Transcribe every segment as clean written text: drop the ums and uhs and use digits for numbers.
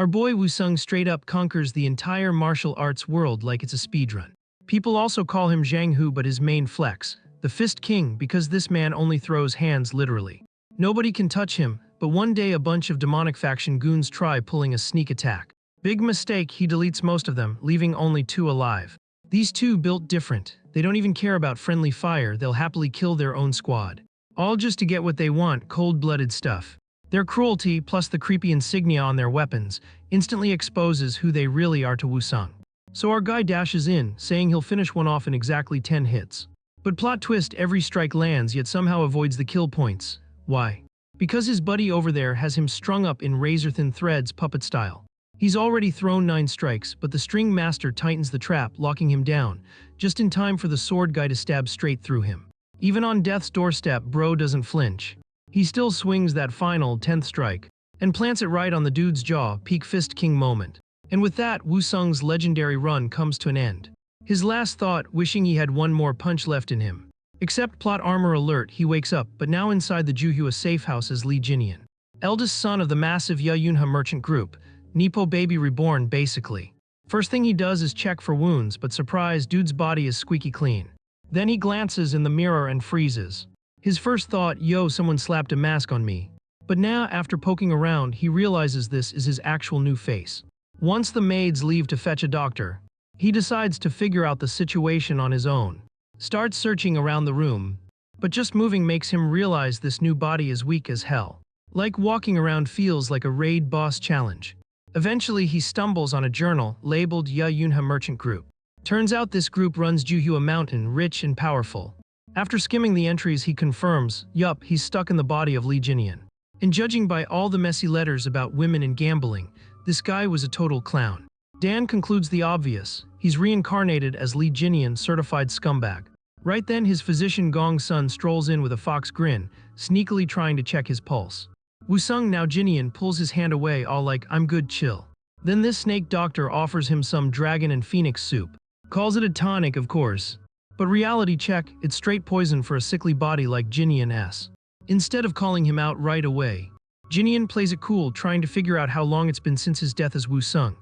Our boy Wusung straight up conquers the entire martial arts world like it's a speedrun. People also call him Zhang Hu, but his main flex, the Fist King, because this man only throws hands literally. Nobody can touch him, but one day a bunch of demonic faction goons try pulling a sneak attack. Big mistake, he deletes most of them, leaving only 2 alive. These 2 built different. They don't even care about friendly fire, they'll happily kill their own squad. All just to get what they want, cold-blooded stuff. Their cruelty, plus the creepy insignia on their weapons, instantly exposes who they really are to Wusung. So our guy dashes in, saying he'll finish one off in exactly 10 hits. But plot twist, every strike lands yet somehow avoids the kill points. Why? Because his buddy over there has him strung up in razor-thin threads puppet style. He's already thrown 9 strikes, but the string master tightens the trap, locking him down, just in time for the sword guy to stab straight through him. Even on death's doorstep, bro doesn't flinch. He still swings that final 10th strike, and plants it right on the dude's jaw, peak Fist King moment. And with that, Wusung's legendary run comes to an end. His last thought, wishing he had one more punch left in him. Except plot armor alert, he wakes up, but now inside the Juhua safe house as Lee Jinian. Eldest son of the massive Yunha merchant group, Nepo baby reborn basically. First thing he does is check for wounds, but surprise, dude's body is squeaky clean. Then he glances in the mirror and freezes. His first thought, yo, someone slapped a mask on me. But now, after poking around, he realizes this is his actual new face. Once the maids leave to fetch a doctor, he decides to figure out the situation on his own. Starts searching around the room, but just moving makes him realize this new body is weak as hell. Like walking around feels like a raid boss challenge. Eventually, he stumbles on a journal labeled Yunha Merchant Group. Turns out this group runs Juhua Mountain, rich and powerful. After skimming the entries, he confirms, yup, he's stuck in the body of Lee Jinian. And judging by all the messy letters about women and gambling, this guy was a total clown. Dan concludes the obvious. He's reincarnated as Lee Jinian, certified scumbag. Right then, his physician Gong Sun strolls in with a fox grin, sneakily trying to check his pulse. Wusung, now Jinian, pulls his hand away, all like, I'm good, chill. Then this snake doctor offers him some dragon and phoenix soup. Calls it a tonic, of course. But reality check, it's straight poison for a sickly body like Jinian's. Instead of calling him out right away, Jinian plays it cool, trying to figure out how long it's been since his death as Wusung.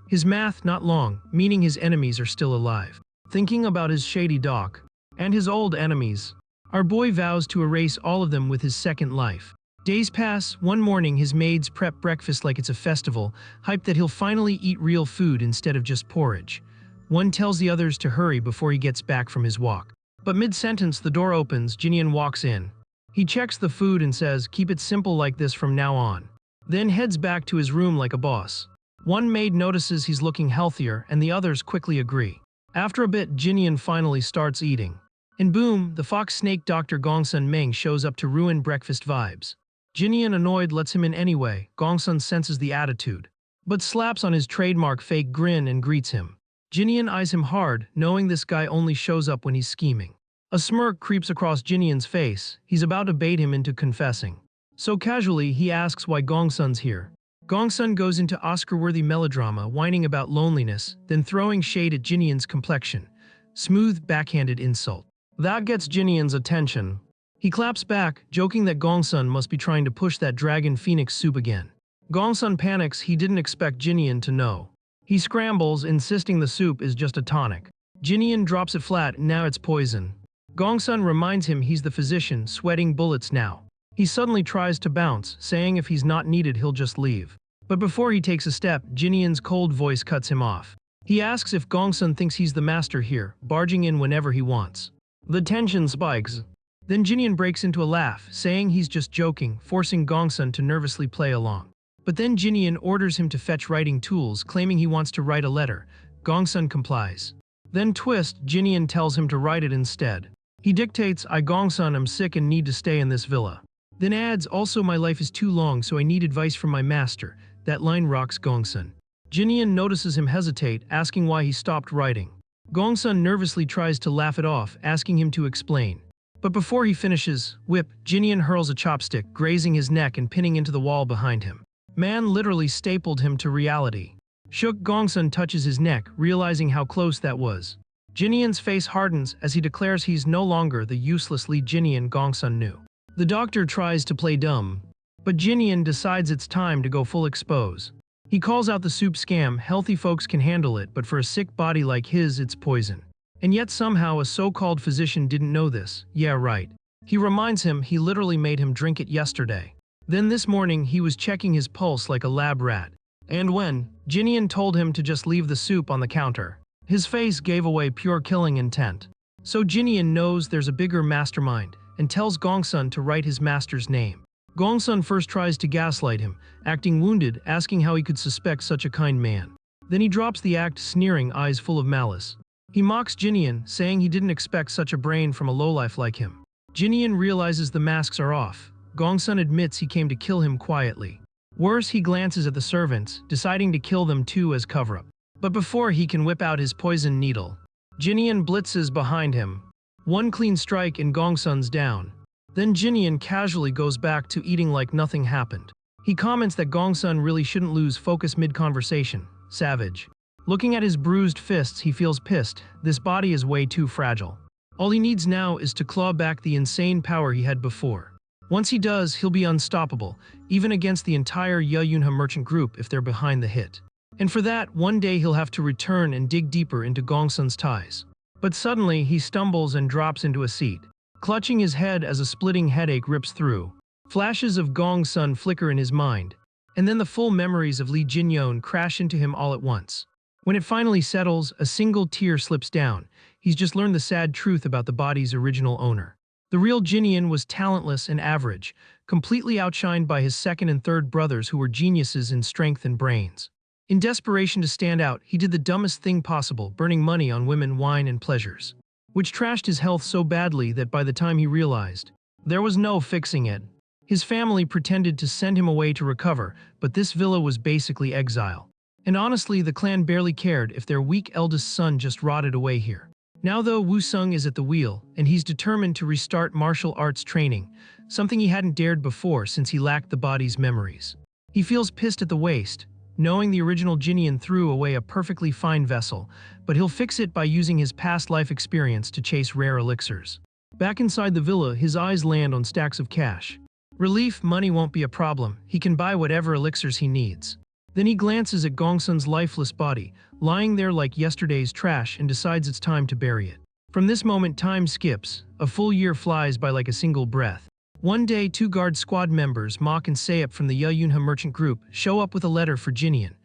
His math, not long, meaning his enemies are still alive. Thinking about his shady doc, and his old enemies, our boy vows to erase all of them with his second life. Days pass. One morning his maids prep breakfast like it's a festival, hyped that he'll finally eat real food instead of just porridge. One tells the others to hurry before he gets back from his walk. But mid-sentence the door opens, Jinian walks in. He checks the food and says, keep it simple like this from now on. Then heads back to his room like a boss. One maid notices he's looking healthier and the others quickly agree. After a bit, Jinian finally starts eating. And boom, the fox snake Dr. Gongsun Meng shows up to ruin breakfast vibes. Jinian, annoyed, lets him in anyway. Gongsun senses the attitude, but slaps on his trademark fake grin and greets him. Jinian eyes him hard, knowing this guy only shows up when he's scheming. A smirk creeps across Jinian's face. He's about to bait him into confessing. So casually, he asks why Gongsun's here. Gongsun goes into Oscar-worthy melodrama, whining about loneliness, then throwing shade at Jinian's complexion. Smooth, backhanded insult. That gets Jinian's attention. He claps back, joking that Gongsun must be trying to push that dragon phoenix soup again. Gongsun panics. He didn't expect Jinian to know. He scrambles, insisting the soup is just a tonic. Jinian drops it flat, now it's poison. Gongsun reminds him he's the physician, sweating bullets now. He suddenly tries to bounce, saying if he's not needed he'll just leave. But before he takes a step, Jinian's cold voice cuts him off. He asks if Gongsun thinks he's the master here, barging in whenever he wants. The tension spikes. Then Jinian breaks into a laugh, saying he's just joking, forcing Gongsun to nervously play along. But then Jinian orders him to fetch writing tools, claiming he wants to write a letter. Gongsun complies. Then twist, Jinian tells him to write it instead. He dictates, I Gongsun am sick and need to stay in this villa. Then adds, also my life is too long so I need advice from my master. That line rocks Gongsun. Jinian notices him hesitate, asking why he stopped writing. Gongsun nervously tries to laugh it off, asking him to explain. But before he finishes, whip, Jinian hurls a chopstick, grazing his neck and pinning into the wall behind him. Man literally stapled him to reality. Shook, Gongsun touches his neck, realizing how close that was. Jinian's face hardens as he declares he's no longer the useless Lee Jinian Gongsun knew. The doctor tries to play dumb, but Jinian decides it's time to go full expose. He calls out the soup scam. Healthy folks can handle it, but for a sick body like his, it's poison. And yet somehow a so-called physician didn't know this. Yeah, right. He reminds him he literally made him drink it yesterday. Then this morning he was checking his pulse like a lab rat. And when Jinian told him to just leave the soup on the counter, his face gave away pure killing intent. So Jinian knows there's a bigger mastermind and tells Gongsun to write his master's name. Gongsun first tries to gaslight him, acting wounded, asking how he could suspect such a kind man. Then he drops the act, sneering, eyes full of malice. He mocks Jinian, saying he didn't expect such a brain from a lowlife like him. Jinian realizes the masks are off. Gongsun admits he came to kill him quietly. Worse, he glances at the servants, deciding to kill them too as cover-up. But before he can whip out his poison needle, Jinian blitzes behind him. One clean strike and Gongsun's down. Then Jinian casually goes back to eating like nothing happened. He comments that Gongsun really shouldn't lose focus mid-conversation. Savage. Looking at his bruised fists, he feels pissed. This body is way too fragile. All he needs now is to claw back the insane power he had before. Once he does, he'll be unstoppable, even against the entire Yunhe merchant group if they're behind the hit. And for that, one day he'll have to return and dig deeper into Gongsun's ties. But suddenly, he stumbles and drops into a seat, clutching his head as a splitting headache rips through. Flashes of Gongsun flicker in his mind, and then the full memories of Li Jinyon crash into him all at once. When it finally settles, a single tear slips down. He's just learned the sad truth about the body's original owner. The real Jinian was talentless and average, completely outshined by his second and third brothers who were geniuses in strength and brains. In desperation to stand out, he did the dumbest thing possible, burning money on women, wine, and pleasures, which trashed his health so badly that by the time he realized, there was no fixing it. His family pretended to send him away to recover, but this villa was basically exile. And honestly, the clan barely cared if their weak eldest son just rotted away here. Now though, Wu Sung is at the wheel, and he's determined to restart martial arts training, something he hadn't dared before since he lacked the body's memories. He feels pissed at the waste, knowing the original Jinian threw away a perfectly fine vessel, but he'll fix it by using his past life experience to chase rare elixirs. Back inside the villa, his eyes land on stacks of cash. Relief, money won't be a problem. He can buy whatever elixirs he needs. Then he glances at Gongsun's lifeless body, lying there like yesterday's trash, and decides it's time to bury it. From this moment, time skips. A full year flies by like a single breath. One day, two guard squad members, Mok and Sayep from the Yunhe merchant group, show up with a letter for Jinian.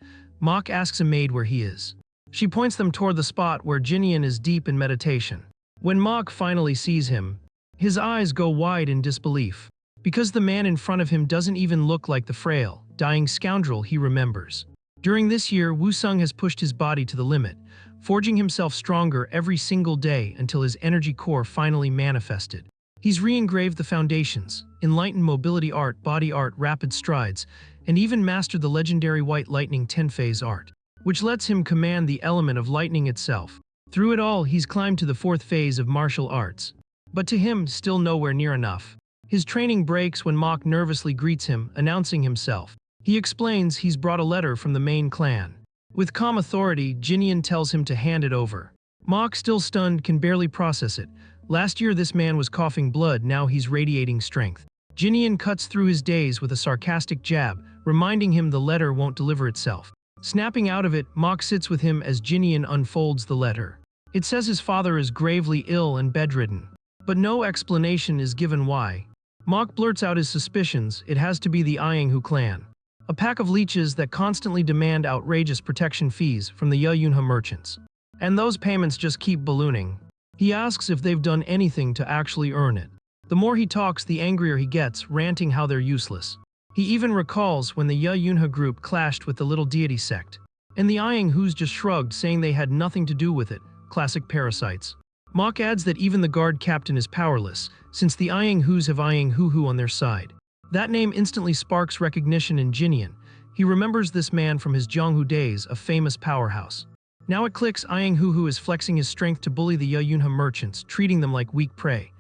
Mok asks a maid where he is. She points them toward the spot where Jinian is deep in meditation. When Mok finally sees him, his eyes go wide in disbelief, because the man in front of him doesn't even look like the frail, dying scoundrel he remembers. During this year, Wu Sung has pushed his body to the limit, forging himself stronger every single day until his energy core finally manifested. He's re-engraved the foundations, enlightened mobility art, body art, rapid strides, and even mastered the legendary White Lightning 10-phase art, which lets him command the element of lightning itself. Through it all, he's climbed to the 4th phase of martial arts. But to him, still nowhere near enough. His training breaks when Mok nervously greets him, announcing himself. He explains he's brought a letter from the main clan. With calm authority, Jinian tells him to hand it over. Mok, still stunned, can barely process it. Last year this man was coughing blood, now he's radiating strength. Jinian cuts through his daze with a sarcastic jab, reminding him the letter won't deliver itself. Snapping out of it, Mok sits with him as Jinian unfolds the letter. It says his father is gravely ill and bedridden, but no explanation is given why. Mok blurts out his suspicions. It has to be the Yunhe clan, a pack of leeches that constantly demand outrageous protection fees from the Yunhe merchants. And those payments just keep ballooning. He asks if they've done anything to actually earn it. The more he talks, the angrier he gets, ranting how they're useless. He even recalls when the Yunhe group clashed with the little deity sect, and the Yunhes just shrugged, saying they had nothing to do with it. Classic parasites. Mok adds that even the guard captain is powerless, since the Yunhes have Yunhuhu on their side. That name instantly sparks recognition in Jinian. He remembers this man from his Jianghu days, a famous powerhouse. Now it clicks, Yunhuhu is flexing his strength to bully the Yunhe merchants, treating them like weak prey.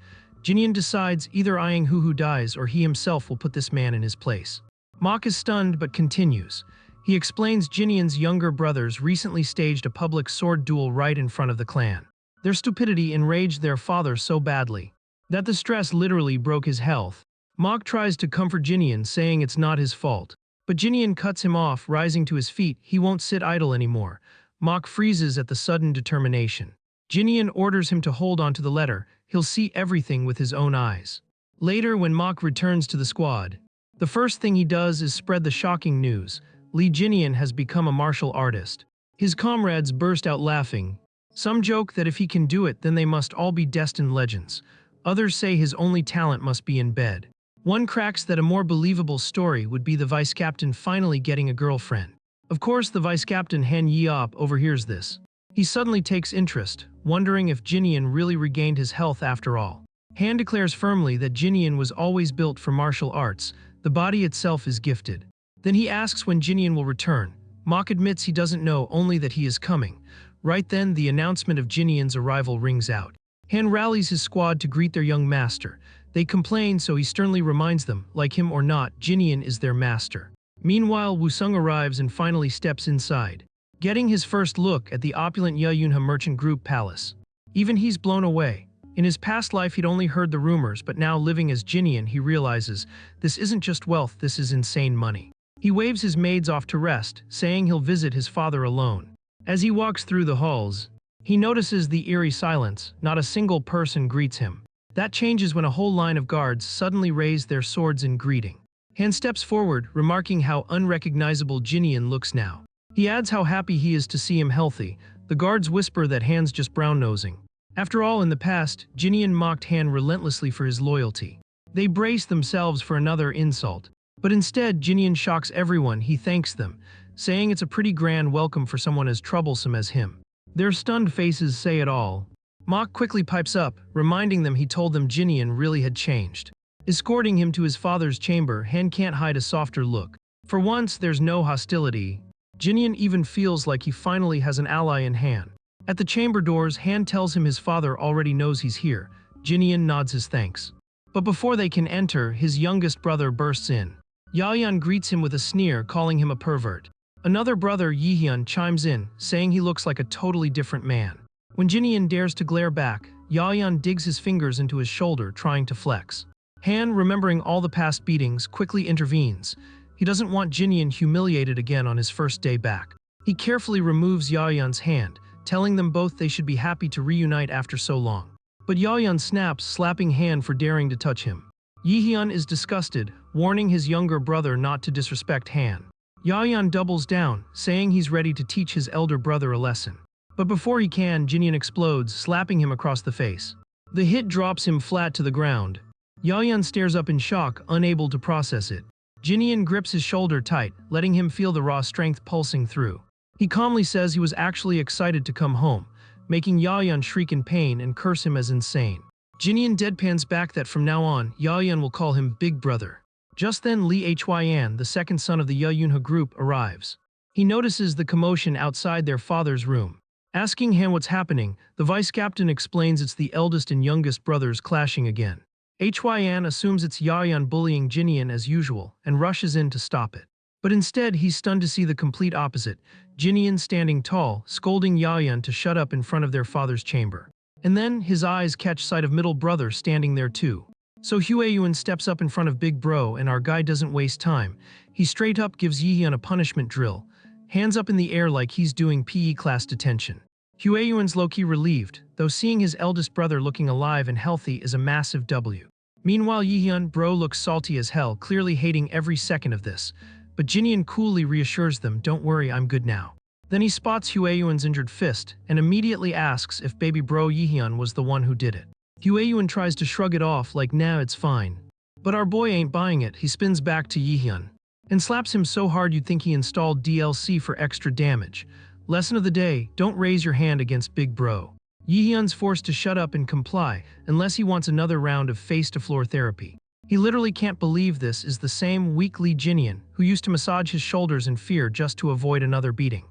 Jinian decides either Yunhuhu dies or he himself will put this man in his place. Mok is stunned but continues. He explains Jinian's younger brothers recently staged a public sword duel right in front of the clan. Their stupidity enraged their father so badly that the stress literally broke his health. Mok tries to comfort Jinian, saying it's not his fault. But Jinian cuts him off, rising to his feet. He won't sit idle anymore. Mok freezes at the sudden determination. Jinian orders him to hold on to the letter. He'll see everything with his own eyes. Later, when Mok returns to the squad, the first thing he does is spread the shocking news. Lee Jinian has become a martial artist. His comrades burst out laughing. Some joke that if he can do it, then they must all be destined legends. Others say his only talent must be in bed. One cracks that a more believable story would be the vice captain finally getting a girlfriend. Of course, the vice captain Han Yeop overhears this. He suddenly takes interest, wondering if Jinian really regained his health after all. Han declares firmly that Jinian was always built for martial arts. The body itself is gifted. Then he asks when Jinian will return. Mok admits he doesn't know, only that he is coming. Right then, the announcement of Jinian's arrival rings out. Han rallies his squad to greet their young master. They complain, so he sternly reminds them, like him or not, Jinian is their master. Meanwhile, Wusung arrives and finally steps inside, getting his first look at the opulent Yunha Merchant Group palace. Even he's blown away. In his past life he'd only heard the rumors, but now living as Jinian he realizes this isn't just wealth, this is insane money. He waves his maids off to rest, saying he'll visit his father alone. As he walks through the halls, he notices the eerie silence. Not a single person greets him. That changes when a whole line of guards suddenly raise their swords in greeting. Han steps forward, remarking how unrecognizable Jinian looks now. He adds how happy he is to see him healthy. The guards whisper that Han's just brown-nosing. After all, in the past, Jinian mocked Han relentlessly for his loyalty. They brace themselves for another insult. But instead, Jinian shocks everyone. He thanks them, saying it's a pretty grand welcome for someone as troublesome as him. Their stunned faces say it all. Mok quickly pipes up, reminding them he told them Jinian really had changed. Escorting him to his father's chamber, Han can't hide a softer look. For once, there's no hostility. Jinian even feels like he finally has an ally in Han. At the chamber doors, Han tells him his father already knows he's here. Jinian nods his thanks. But before they can enter, his youngest brother bursts in. Yaoyan greets him with a sneer, calling him a pervert. Another brother, Yihyun, chimes in, saying he looks like a totally different man. When Jinian dares to glare back, Yaoyan digs his fingers into his shoulder, trying to flex. Han, remembering all the past beatings, quickly intervenes. He doesn't want Jinian humiliated again on his first day back. He carefully removes Yaoyan's hand, telling them both they should be happy to reunite after so long. But Yaoyan snaps, slapping Han for daring to touch him. Yihyun is disgusted, warning his younger brother not to disrespect Han. Yaoyan doubles down, saying he's ready to teach his elder brother a lesson. But before he can, Jinian explodes, slapping him across the face. The hit drops him flat to the ground. Yaoyan stares up in shock, unable to process it. Jinian grips his shoulder tight, letting him feel the raw strength pulsing through. He calmly says he was actually excited to come home, making Yaoyan shriek in pain and curse him as insane. Jinian deadpans back that from now on, Yaoyan will call him Big Brother. Just then, Lee Hyan, the second son of the Yunha group, arrives. He notices the commotion outside their father's room. Asking Han what's happening, the vice captain explains it's the eldest and youngest brothers clashing again. Hyan assumes it's Yaoyan bullying Jinian as usual and rushes in to stop it. But instead, he's stunned to see the complete opposite. Jinian standing tall, scolding Yaoyan to shut up in front of their father's chamber. And then, his eyes catch sight of middle brother standing there too. So Hueyuan steps up in front of Big Bro, and our guy doesn't waste time. He straight up gives Yihyun a punishment drill, hands up in the air like he's doing PE class detention. Hueyuan's low-key relieved, though seeing his eldest brother looking alive and healthy is a massive W. Meanwhile, Yihyun, bro, looks salty as hell, clearly hating every second of this. But Jinian coolly reassures them, don't worry, I'm good now. Then he spots Hueyuan's injured fist, and immediately asks if baby bro Yihyun was the one who did it. Hueyuan tries to shrug it off like nah, it's fine. But our boy ain't buying it. He spins back to Yihyun and slaps him so hard you'd think he installed DLC for extra damage. Lesson of the day, don't raise your hand against Big Bro. Yihyun's forced to shut up and comply, unless he wants another round of face-to-floor therapy. He literally can't believe this is the same weak Lee Jinian who used to massage his shoulders in fear just to avoid another beating.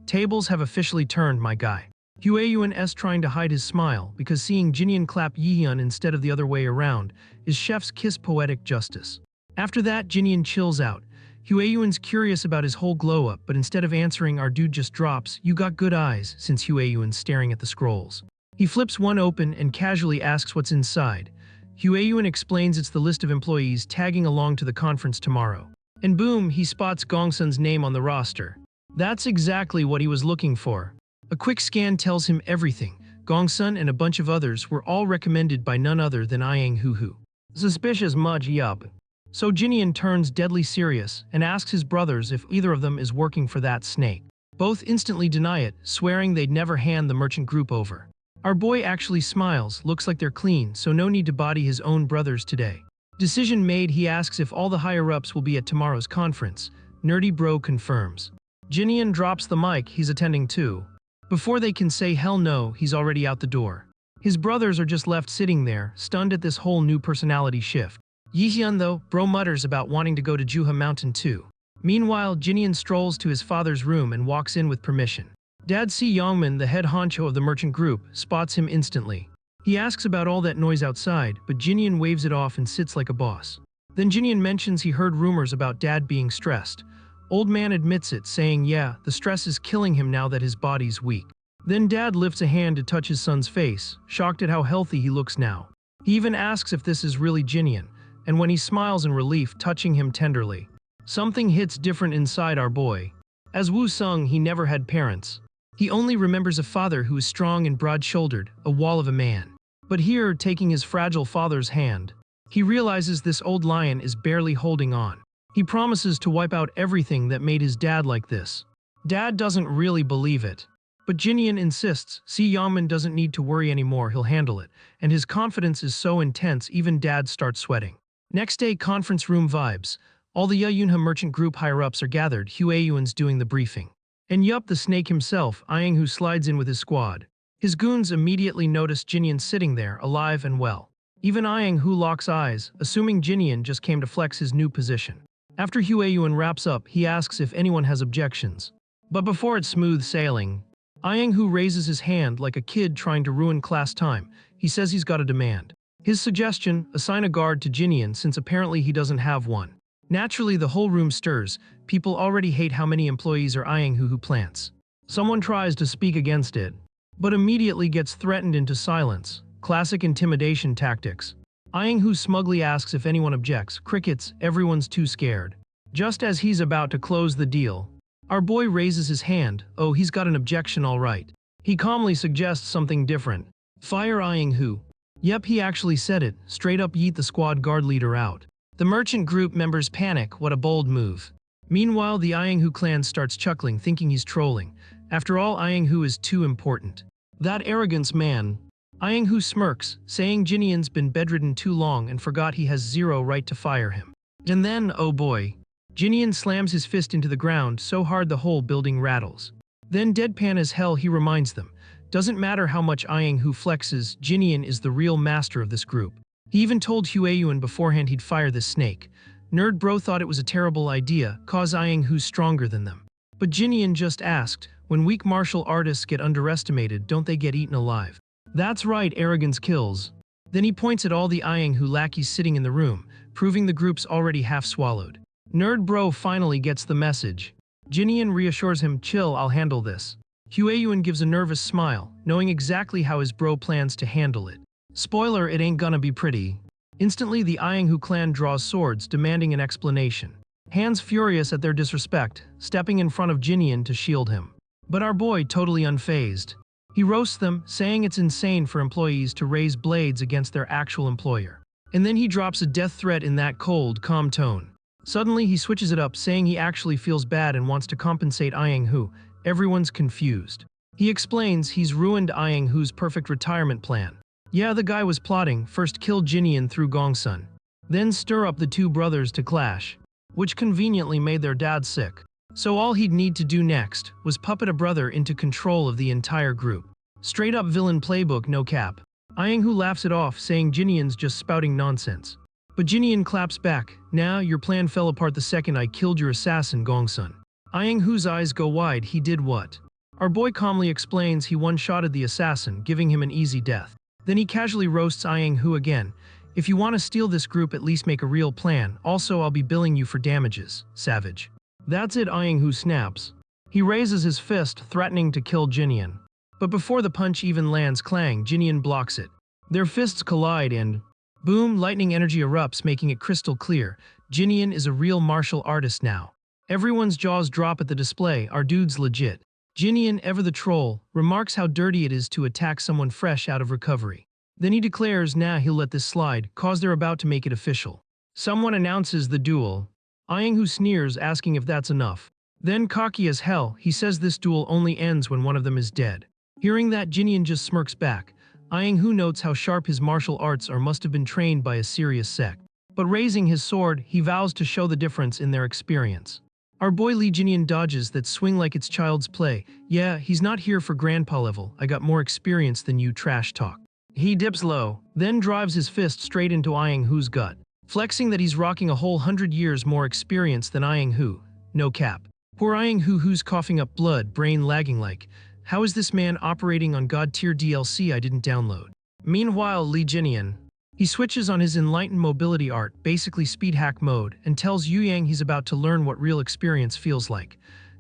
Tables have officially turned, my guy. Hueyuan's trying to hide his smile because seeing Jinian clap Yihyun instead of the other way around is chef's kiss poetic justice. After that, Jinian chills out. Hueyuan's curious about his whole glow-up, but instead of answering, our dude just drops, "You got good eyes," since Hueyuan's staring at the scrolls. He flips one open and casually asks what's inside. Hueyuan explains it's the list of employees tagging along to the conference tomorrow. And boom, he spots Gongsun's name on the roster. That's exactly what he was looking for. A quick scan tells him everything. Gongsun and a bunch of others were all recommended by none other than Iang Hu. Suspicious much, yup. So Jinian turns deadly serious and asks his brothers if either of them is working for that snake. Both instantly deny it, swearing they'd never hand the merchant group over. Our boy actually smiles, looks like they're clean, so no need to body his own brothers today. Decision made, he asks if all the higher-ups will be at tomorrow's conference. Nerdy bro confirms. Jinian drops the mic, he's attending too. Before they can say hell no, he's already out the door. His brothers are just left sitting there, stunned at this whole new personality shift. Yihyun though, bro mutters about wanting to go to Juha Mountain too. Meanwhile, Jinian strolls to his father's room and walks in with permission. Dad Si Yongman, the head honcho of the merchant group, spots him instantly. He asks about all that noise outside, but Jinian waves it off and sits like a boss. Then Jinian mentions he heard rumors about Dad being stressed. Old man admits it, saying yeah, the stress is killing him now that his body's weak. Then Dad lifts a hand to touch his son's face, shocked at how healthy he looks now. He even asks if this is really Jinian, and when he smiles in relief, touching him tenderly. Something hits different inside our boy. As Wu Sung, he never had parents. He only remembers a father who is strong and broad-shouldered, a wall of a man. But here, taking his fragile father's hand, he realizes this old lion is barely holding on. He promises to wipe out everything that made his dad like this. Dad doesn't really believe it. But Jinian insists Si Yongman doesn't need to worry anymore, he'll handle it, and his confidence is so intense even Dad starts sweating. Next day, conference room vibes. All the Yunha merchant group higher-ups are gathered, Hueyuan's doing the briefing. And yup, the snake himself, Iang Hu, slides in with his squad. His goons immediately notice Jinian sitting there, alive and well. Even Iang Hu locks eyes, assuming Jinian just came to flex his new position. After Hueyuan wraps up, he asks if anyone has objections. But before it's smooth sailing, Iang Hu raises his hand like a kid trying to ruin class time. He says he's got a demand. His suggestion, assign a guard to Jinian since apparently he doesn't have one. Naturally, the whole room stirs. People already hate how many employees are Iang Hu plants. Someone tries to speak against it, but immediately gets threatened into silence. Classic intimidation tactics. Iang Hu smugly asks if anyone objects. Crickets, everyone's too scared. Just as he's about to close the deal, our boy raises his hand. Oh, he's got an objection all right. He calmly suggests something different. Fire Iang Hu. Yep, he actually said it. Straight up yeet the squad guard leader out. The merchant group members panic. What a bold move. Meanwhile, the Iang Hu clan starts chuckling, thinking he's trolling. After all, Iang Hu is too important. That arrogance, man. Iang Hu smirks, saying Jinian's been bedridden too long and forgot he has zero right to fire him. And then, oh boy. Jinian slams his fist into the ground so hard the whole building rattles. Then deadpan as hell he reminds them. Doesn't matter how much Iang Hu flexes, Jinian is the real master of this group. He even told Hueyuan beforehand he'd fire this snake. Nerd bro thought it was a terrible idea, cause Iang Hu's stronger than them. But Jinian just asked, when weak martial artists get underestimated, don't they get eaten alive? That's right, arrogance kills. Then he points at all the Iang Hu lackeys sitting in the room, proving the group's already half swallowed. Nerd bro finally gets the message. Jinian reassures him, chill, I'll handle this. Hueyuan gives a nervous smile, knowing exactly how his bro plans to handle it. Spoiler, it ain't gonna be pretty. Instantly, the Iang Hu clan draws swords, demanding an explanation. Han's furious at their disrespect, stepping in front of Jinian to shield him. But our boy, totally unfazed. He roasts them, saying it's insane for employees to raise blades against their actual employer. And then he drops a death threat in that cold, calm tone. Suddenly, he switches it up, saying he actually feels bad and wants to compensate Iang Hu. Everyone's confused. He explains he's ruined Iang Hu's perfect retirement plan. Yeah, the guy was plotting, first kill Jinian through Gongsun, then stir up the two brothers to clash, which conveniently made their dad sick. So all he'd need to do next was puppet a brother into control of the entire group. Straight up villain playbook, no cap. Iang Hu laughs it off, saying Jinian's just spouting nonsense. But Jinian claps back, nah, your plan fell apart the second I killed your assassin Gongsun. Iang Hu's eyes go wide, he did what? Our boy calmly explains he one-shotted the assassin, giving him an easy death. Then he casually roasts Iang Hu again. If you want to steal this group, at least make a real plan. Also, I'll be billing you for damages, savage. That's it, Iang Hu snaps. He raises his fist, threatening to kill Jinian. But before the punch even lands clang, Jinian blocks it. Their fists collide and boom, lightning energy erupts, making it crystal clear. Jinian is a real martial artist now. Everyone's jaws drop at the display, our dude's legit. Jinian, ever the troll, remarks how dirty it is to attack someone fresh out of recovery. Then he declares nah, he'll let this slide, cause they're about to make it official. Someone announces the duel. Who sneers, asking if that's enough. Then, cocky as hell, he says this duel only ends when one of them is dead. Hearing that, Jinian just smirks back. Who notes how sharp his martial arts are, must have been trained by a serious sect. But raising his sword, he vows to show the difference in their experience. Our boy Lee Jinian dodges that swing like it's child's play. Yeah, he's not here for grandpa level, I got more experience than you, trash talk. He dips low, then drives his fist straight into Who's gut, flexing that he's rocking a whole 100 years more experience than Who. No cap. Poor who's coughing up blood, brain lagging like, how is this man operating on god-tier DLC I didn't download? Meanwhile, Lee Jinian, he switches on his enlightened mobility art, basically speed hack mode, and tells Yu Yang he's about to learn what real experience feels like.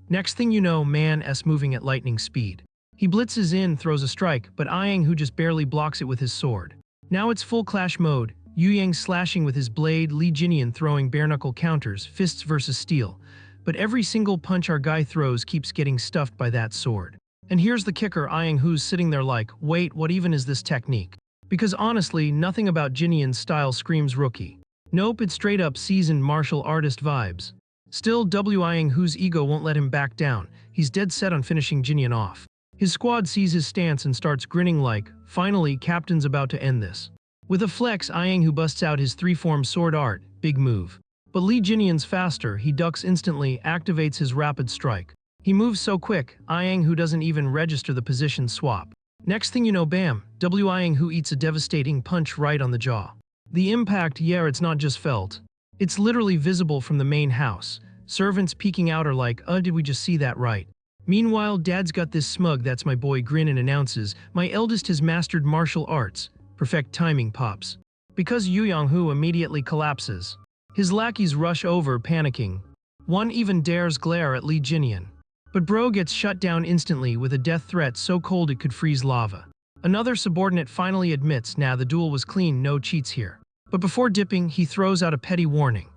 Next thing you know, man's moving at lightning speed. He blitzes in, throws a strike, but Who just barely blocks it with his sword. Now it's full clash mode, Yu Yang slashing with his blade, Lee Jinian throwing bare-knuckle counters, fists versus steel. But every single punch our guy throws keeps getting stuffed by that sword. And here's the kicker, who's sitting there like, wait, what even is this technique? Because honestly, nothing about Jinian's style screams rookie. Nope, it's straight up seasoned martial artist vibes. Still, who's ego won't let him back down, he's dead set on finishing Jinian off. His squad sees his stance and starts grinning like, finally, Captain's about to end this. With a flex, who busts out his three-form sword art, big move. But Lee Jinian's faster, he ducks instantly, activates his rapid strike. He moves so quick, who doesn't even register the position swap. Next thing you know, bam, who eats a devastating punch right on the jaw. The impact, yeah, it's not just felt. It's literally visible from the main house. Servants peeking out are like, did we just see that right? Meanwhile, Dad's got this smug that's my boy grin and announces, my eldest has mastered martial arts. Perfect timing, pops. Because Who immediately collapses. His lackeys rush over, panicking. One even dares glare at Lee Jinian. But bro gets shut down instantly with a death threat so cold it could freeze lava. Another subordinate finally admits, nah, the duel was clean, no cheats here. But before dipping, he throws out a petty warning.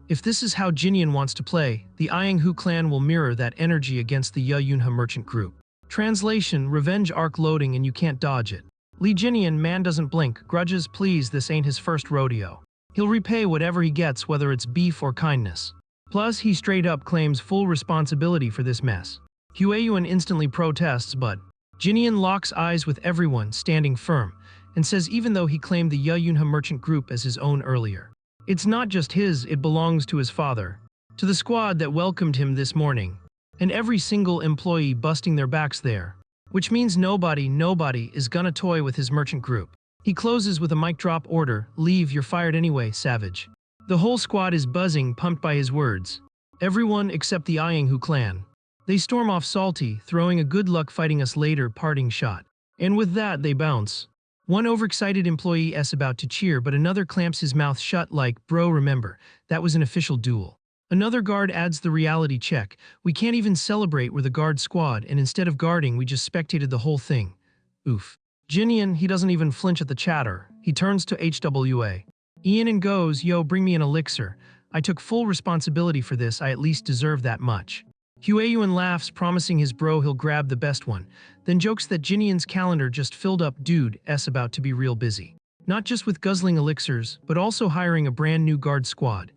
If this is how Jinian wants to play, the Who clan will mirror that energy against the Yunha merchant group. Translation, revenge arc loading and you can't dodge it. Lee Jinian, man doesn't blink, grudges, please, this ain't his first rodeo. He'll repay whatever he gets, whether it's beef or kindness. Plus, he straight up claims full responsibility for this mess. Hueyuan instantly protests, but Jinian locks eyes with everyone, standing firm, and says even though he claimed the Yunha merchant group as his own earlier, it's not just his, it belongs to his father, to the squad that welcomed him this morning, and every single employee busting their backs there, which means nobody is gonna toy with his merchant group. He closes with a mic drop order, leave, you're fired anyway, savage. The whole squad is buzzing, pumped by his words. Everyone except the Who clan. They storm off salty, throwing a good luck fighting us later parting shot. And with that, they bounce. One overexcited employee is about to cheer, but another clamps his mouth shut like, bro, remember, that was an official duel. Another guard adds the reality check. We can't even celebrate, we're the guard squad, and instead of guarding, we just spectated the whole thing. Oof. Jinian, he doesn't even flinch at the chatter. He turns to HWA. Ian and goes, yo, bring me an elixir. I took full responsibility for this, I at least deserve that much. Hueyuan laughs, promising his bro he'll grab the best one, then jokes that Jinian's calendar just filled up, dude's about to be real busy. Not just with guzzling elixirs, but also hiring a brand new guard squad.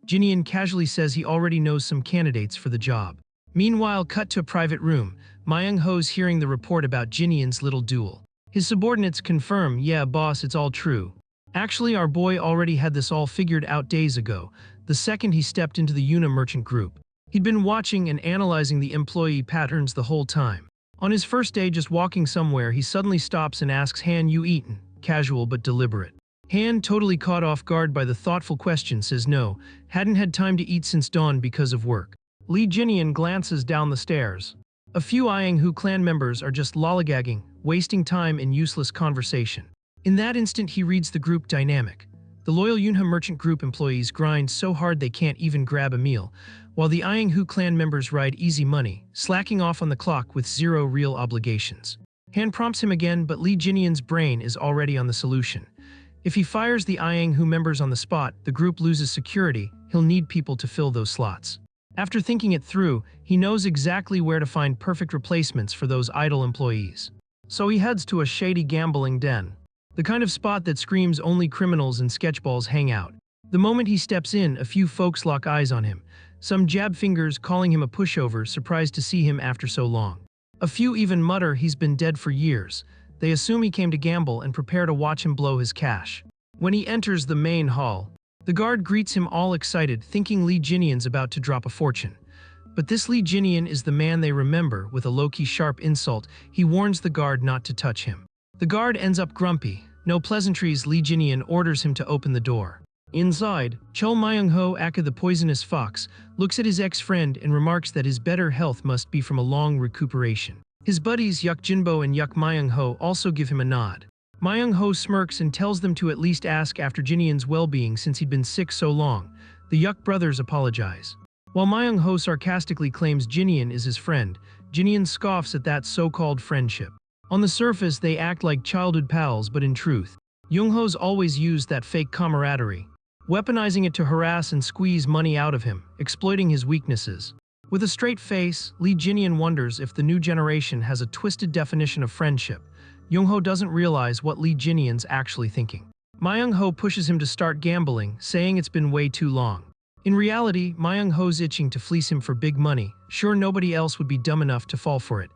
Jinian casually says he already knows some candidates for the job. Meanwhile, cut to a private room, Ho's hearing the report about Jinian's little duel. His subordinates confirm, yeah boss, it's all true. Actually, our boy already had this all figured out days ago, the second he stepped into the Yuna merchant group. He'd been watching and analyzing the employee patterns the whole time. On his first day just walking somewhere, he suddenly stops and asks Han, you eaten? Casual but deliberate. Han, totally caught off guard by the thoughtful question, says no, hadn't had time to eat since dawn because of work. Lee Jinian glances down the stairs. A few Who clan members are just lollygagging, wasting time in useless conversation. In that instant, he reads the group dynamic. The loyal Yunha merchant group employees grind so hard they can't even grab a meal, while the Who clan members ride easy money, slacking off on the clock with zero real obligations. Han prompts him again, but Lee Jinian's brain is already on the solution. If he fires the Who members on the spot, the group loses security, he'll need people to fill those slots. After thinking it through, he knows exactly where to find perfect replacements for those idle employees. So he heads to a shady gambling den. The kind of spot that screams only criminals and sketchballs hang out. The moment he steps in, a few folks lock eyes on him. Some jab fingers calling him a pushover, surprised to see him after so long. A few even mutter he's been dead for years. They assume he came to gamble and prepare to watch him blow his cash. When he enters the main hall, the guard greets him all excited, thinking Lee Jinian's about to drop a fortune. But this Lee Jinian is the man they remember. With a low-key sharp insult, he warns the guard not to touch him. The guard ends up grumpy. No pleasantries. Lee Jinian orders him to open the door. Inside, Chul Myung-ho, aka the poisonous fox, looks at his ex-friend and remarks that his better health must be from a long recuperation. His buddies Yuk Jinbo and Yuk Myung-ho also give him a nod. Myung-ho smirks and tells them to at least ask after Jinian's well-being since he'd been sick so long. The Yuk brothers apologize. While Myung-ho sarcastically claims Jinian is his friend, Jinian scoffs at that so-called friendship. On the surface, they act like childhood pals, but in truth, Young-ho's always used that fake camaraderie, weaponizing it to harass and squeeze money out of him, exploiting his weaknesses. With a straight face, Lee Jinian wonders if the new generation has a twisted definition of friendship. Young-ho doesn't realize what Lee Jinian's actually thinking. Myung-ho pushes him to start gambling, saying it's been way too long. In reality, Myung-ho's itching to fleece him for big money. Sure, nobody else would be dumb enough to fall for it.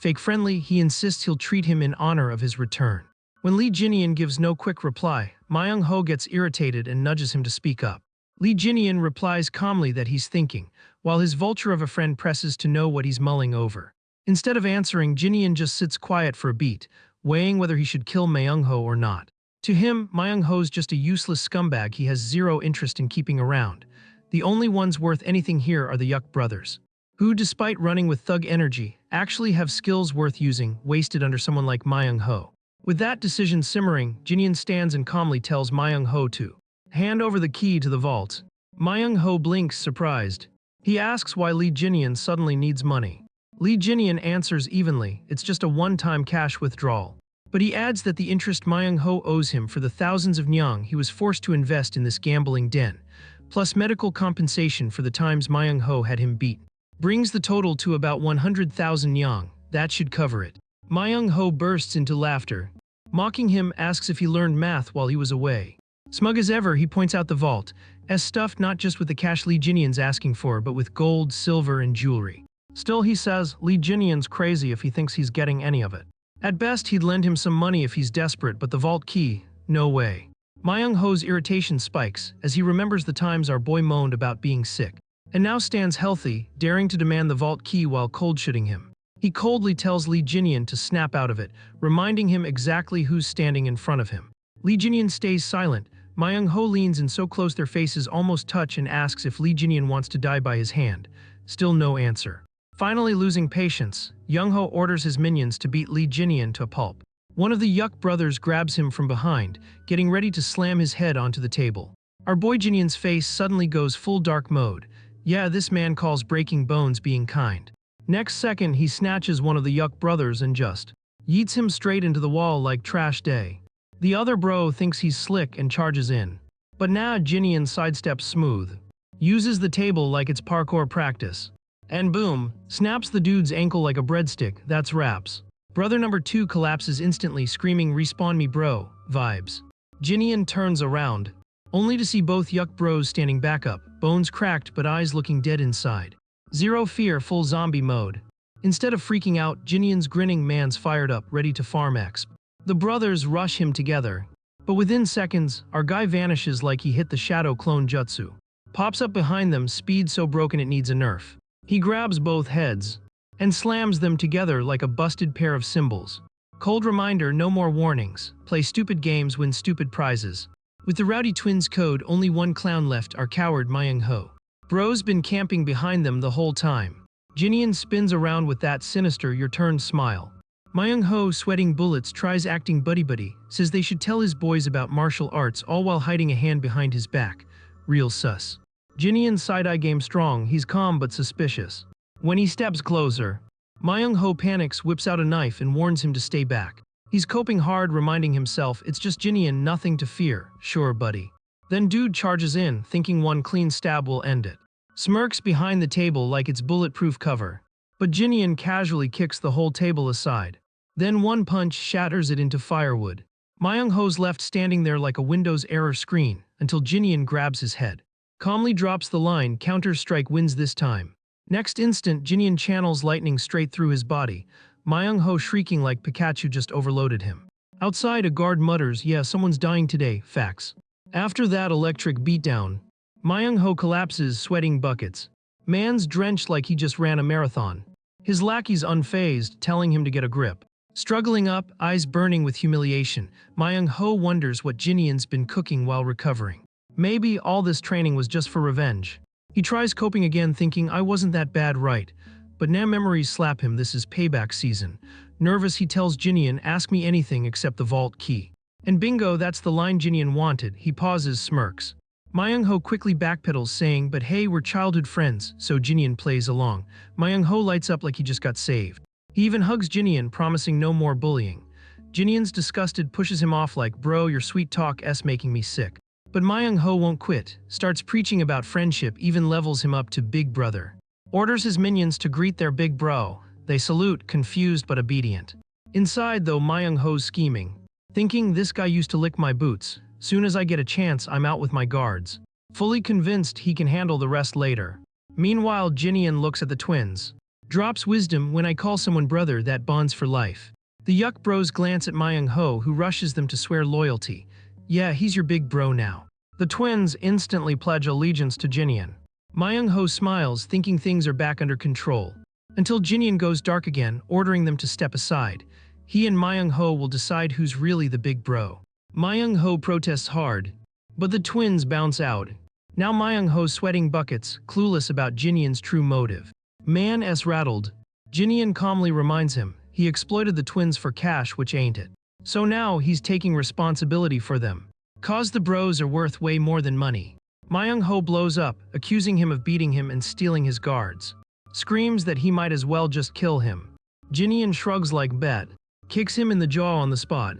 Fake friendly, he insists he'll treat him in honor of his return. When Lee Jinian gives no quick reply, Myung-ho gets irritated and nudges him to speak up. Lee Jinian replies calmly that he's thinking, while his vulture of a friend presses to know what he's mulling over. Instead of answering, Jinian just sits quiet for a beat, weighing whether he should kill Myung-ho or not. To him, Myung-ho's just a useless scumbag he has zero interest in keeping around. The only ones worth anything here are the Yuk brothers, who, despite running with thug energy, actually have skills worth using, wasted under someone like Myung-ho. With that decision simmering, Jinian stands and calmly tells Myung-ho to hand over the key to the vault. Myung-ho blinks, surprised. He asks why Lee Jinian suddenly needs money. Lee Jinian answers evenly, it's just a one-time cash withdrawal. But he adds that the interest Myung-ho owes him for the thousands of nyang he was forced to invest in this gambling den, plus medical compensation for the times Myung-ho had him beat, brings the total to about 100,000 nyang. That should cover it. Myung-ho bursts into laughter. Mocking him, asks if he learned math while he was away. Smug as ever, he points out the vault, as stuffed not just with the cash Lee Jinian's asking for, but with gold, silver, and jewelry. Still, he says, Lee Jinian's crazy if he thinks he's getting any of it. At best, he'd lend him some money if he's desperate, but the vault key? No way. Myung-ho's irritation spikes, as he remembers the times our boy moaned about being sick, and now stands healthy, daring to demand the vault key while cold-shooting him. He coldly tells Lee Jinian to snap out of it, reminding him exactly who's standing in front of him. Lee Jinian stays silent. Myung-ho leans in so close their faces almost touch and asks if Lee Jinian wants to die by his hand. Still no answer. Finally losing patience, Young-ho orders his minions to beat Lee Jinian to a pulp. One of the Yuk brothers grabs him from behind, getting ready to slam his head onto the table. Our boy Jinian's face suddenly goes full dark mode. Yeah, this man calls breaking bones being kind. Next second, he snatches one of the Yuk brothers and just yeets him straight into the wall like trash day. The other bro thinks he's slick and charges in. But now Jinian sidesteps smooth, uses the table like it's parkour practice, and boom, snaps the dude's ankle like a breadstick. That's raps. Brother number 2 collapses instantly, screaming "Respawn me bro" vibes. Jinian turns around, only to see both Yuk bros standing back up, bones cracked but eyes looking dead inside. Zero fear, full zombie mode. Instead of freaking out, Jinian's grinning man's fired up, ready to farm exp. The brothers rush him together, but within seconds, our guy vanishes like he hit the shadow clone jutsu. Pops up behind them, speed so broken it needs a nerf. He grabs both heads and slams them together like a busted pair of cymbals. Cold reminder, no more warnings. Play stupid games, win stupid prizes. With the Rowdy Twins code, only one clown left, our coward Myung-ho. Bro's been camping behind them the whole time. Jinian spins around with that sinister "your turn" smile. Myung-ho, sweating bullets, tries acting buddy-buddy, says they should tell his boys about martial arts, all while hiding a hand behind his back. Real sus. Jinian's side-eye game strong, he's calm but suspicious. When he steps closer, Myung-ho panics, whips out a knife and warns him to stay back. He's coping hard, reminding himself it's just Jinian, nothing to fear. Sure, buddy. Then dude charges in, thinking one clean stab will end it. Smirks behind the table like it's bulletproof cover. But Jinian casually kicks the whole table aside. Then one punch shatters it into firewood. Myung-ho's left standing there like a Windows error screen until Jinian grabs his head. Calmly drops the line, counter-strike wins this time. Next instant, Jinian channels lightning straight through his body, Myung-ho shrieking like Pikachu just overloaded him. Outside, a guard mutters, "Yeah, someone's dying today, facts." After that electric beatdown, Myung-ho collapses, sweating buckets. Man's drenched like he just ran a marathon. His lackey's unfazed, telling him to get a grip. Struggling up, eyes burning with humiliation, Myung-ho wonders what Jinian's been cooking while recovering. Maybe all this training was just for revenge. He tries coping again, thinking, I wasn't that bad, right? But now memories slap him. This is payback season. Nervous, he tells Jinian, ask me anything except the vault key. And bingo, that's the line Jinian wanted. He pauses, smirks. Myung-ho quickly backpedals, saying, but hey, we're childhood friends, so Jinian plays along. Myung-ho lights up like he just got saved. He even hugs Jinian, promising no more bullying. Jinian's disgusted, pushes him off like, bro, your sweet talk's making me sick. But Myung-ho won't quit, starts preaching about friendship, even levels him up to big brother. Orders his minions to greet their big bro. They salute, confused but obedient. Inside, though, Myung-ho's scheming. Thinking, this guy used to lick my boots. Soon as I get a chance, I'm out with my guards. Fully convinced he can handle the rest later. Meanwhile, Jinian looks at the twins. Drops wisdom, when I call someone brother, that bonds for life. The Yuck Bros glance at Myung-ho, who rushes them to swear loyalty. Yeah, he's your big bro now. The twins instantly pledge allegiance to Jinian. Myung-ho smiles, thinking things are back under control. Until Jinian goes dark again, ordering them to step aside. He and Myung-ho will decide who's really the big bro. Myung-ho protests hard, but the twins bounce out. Now Myung-ho sweating buckets, clueless about Jinian's true motive. Man-s rattled. Jinian calmly reminds him, he exploited the twins for cash, which ain't it. So now he's taking responsibility for them. Cause the bros are worth way more than money. Myung-ho blows up, accusing him of beating him and stealing his guards. Screams that he might as well just kill him. Jinian shrugs like bet. Kicks him in the jaw on the spot.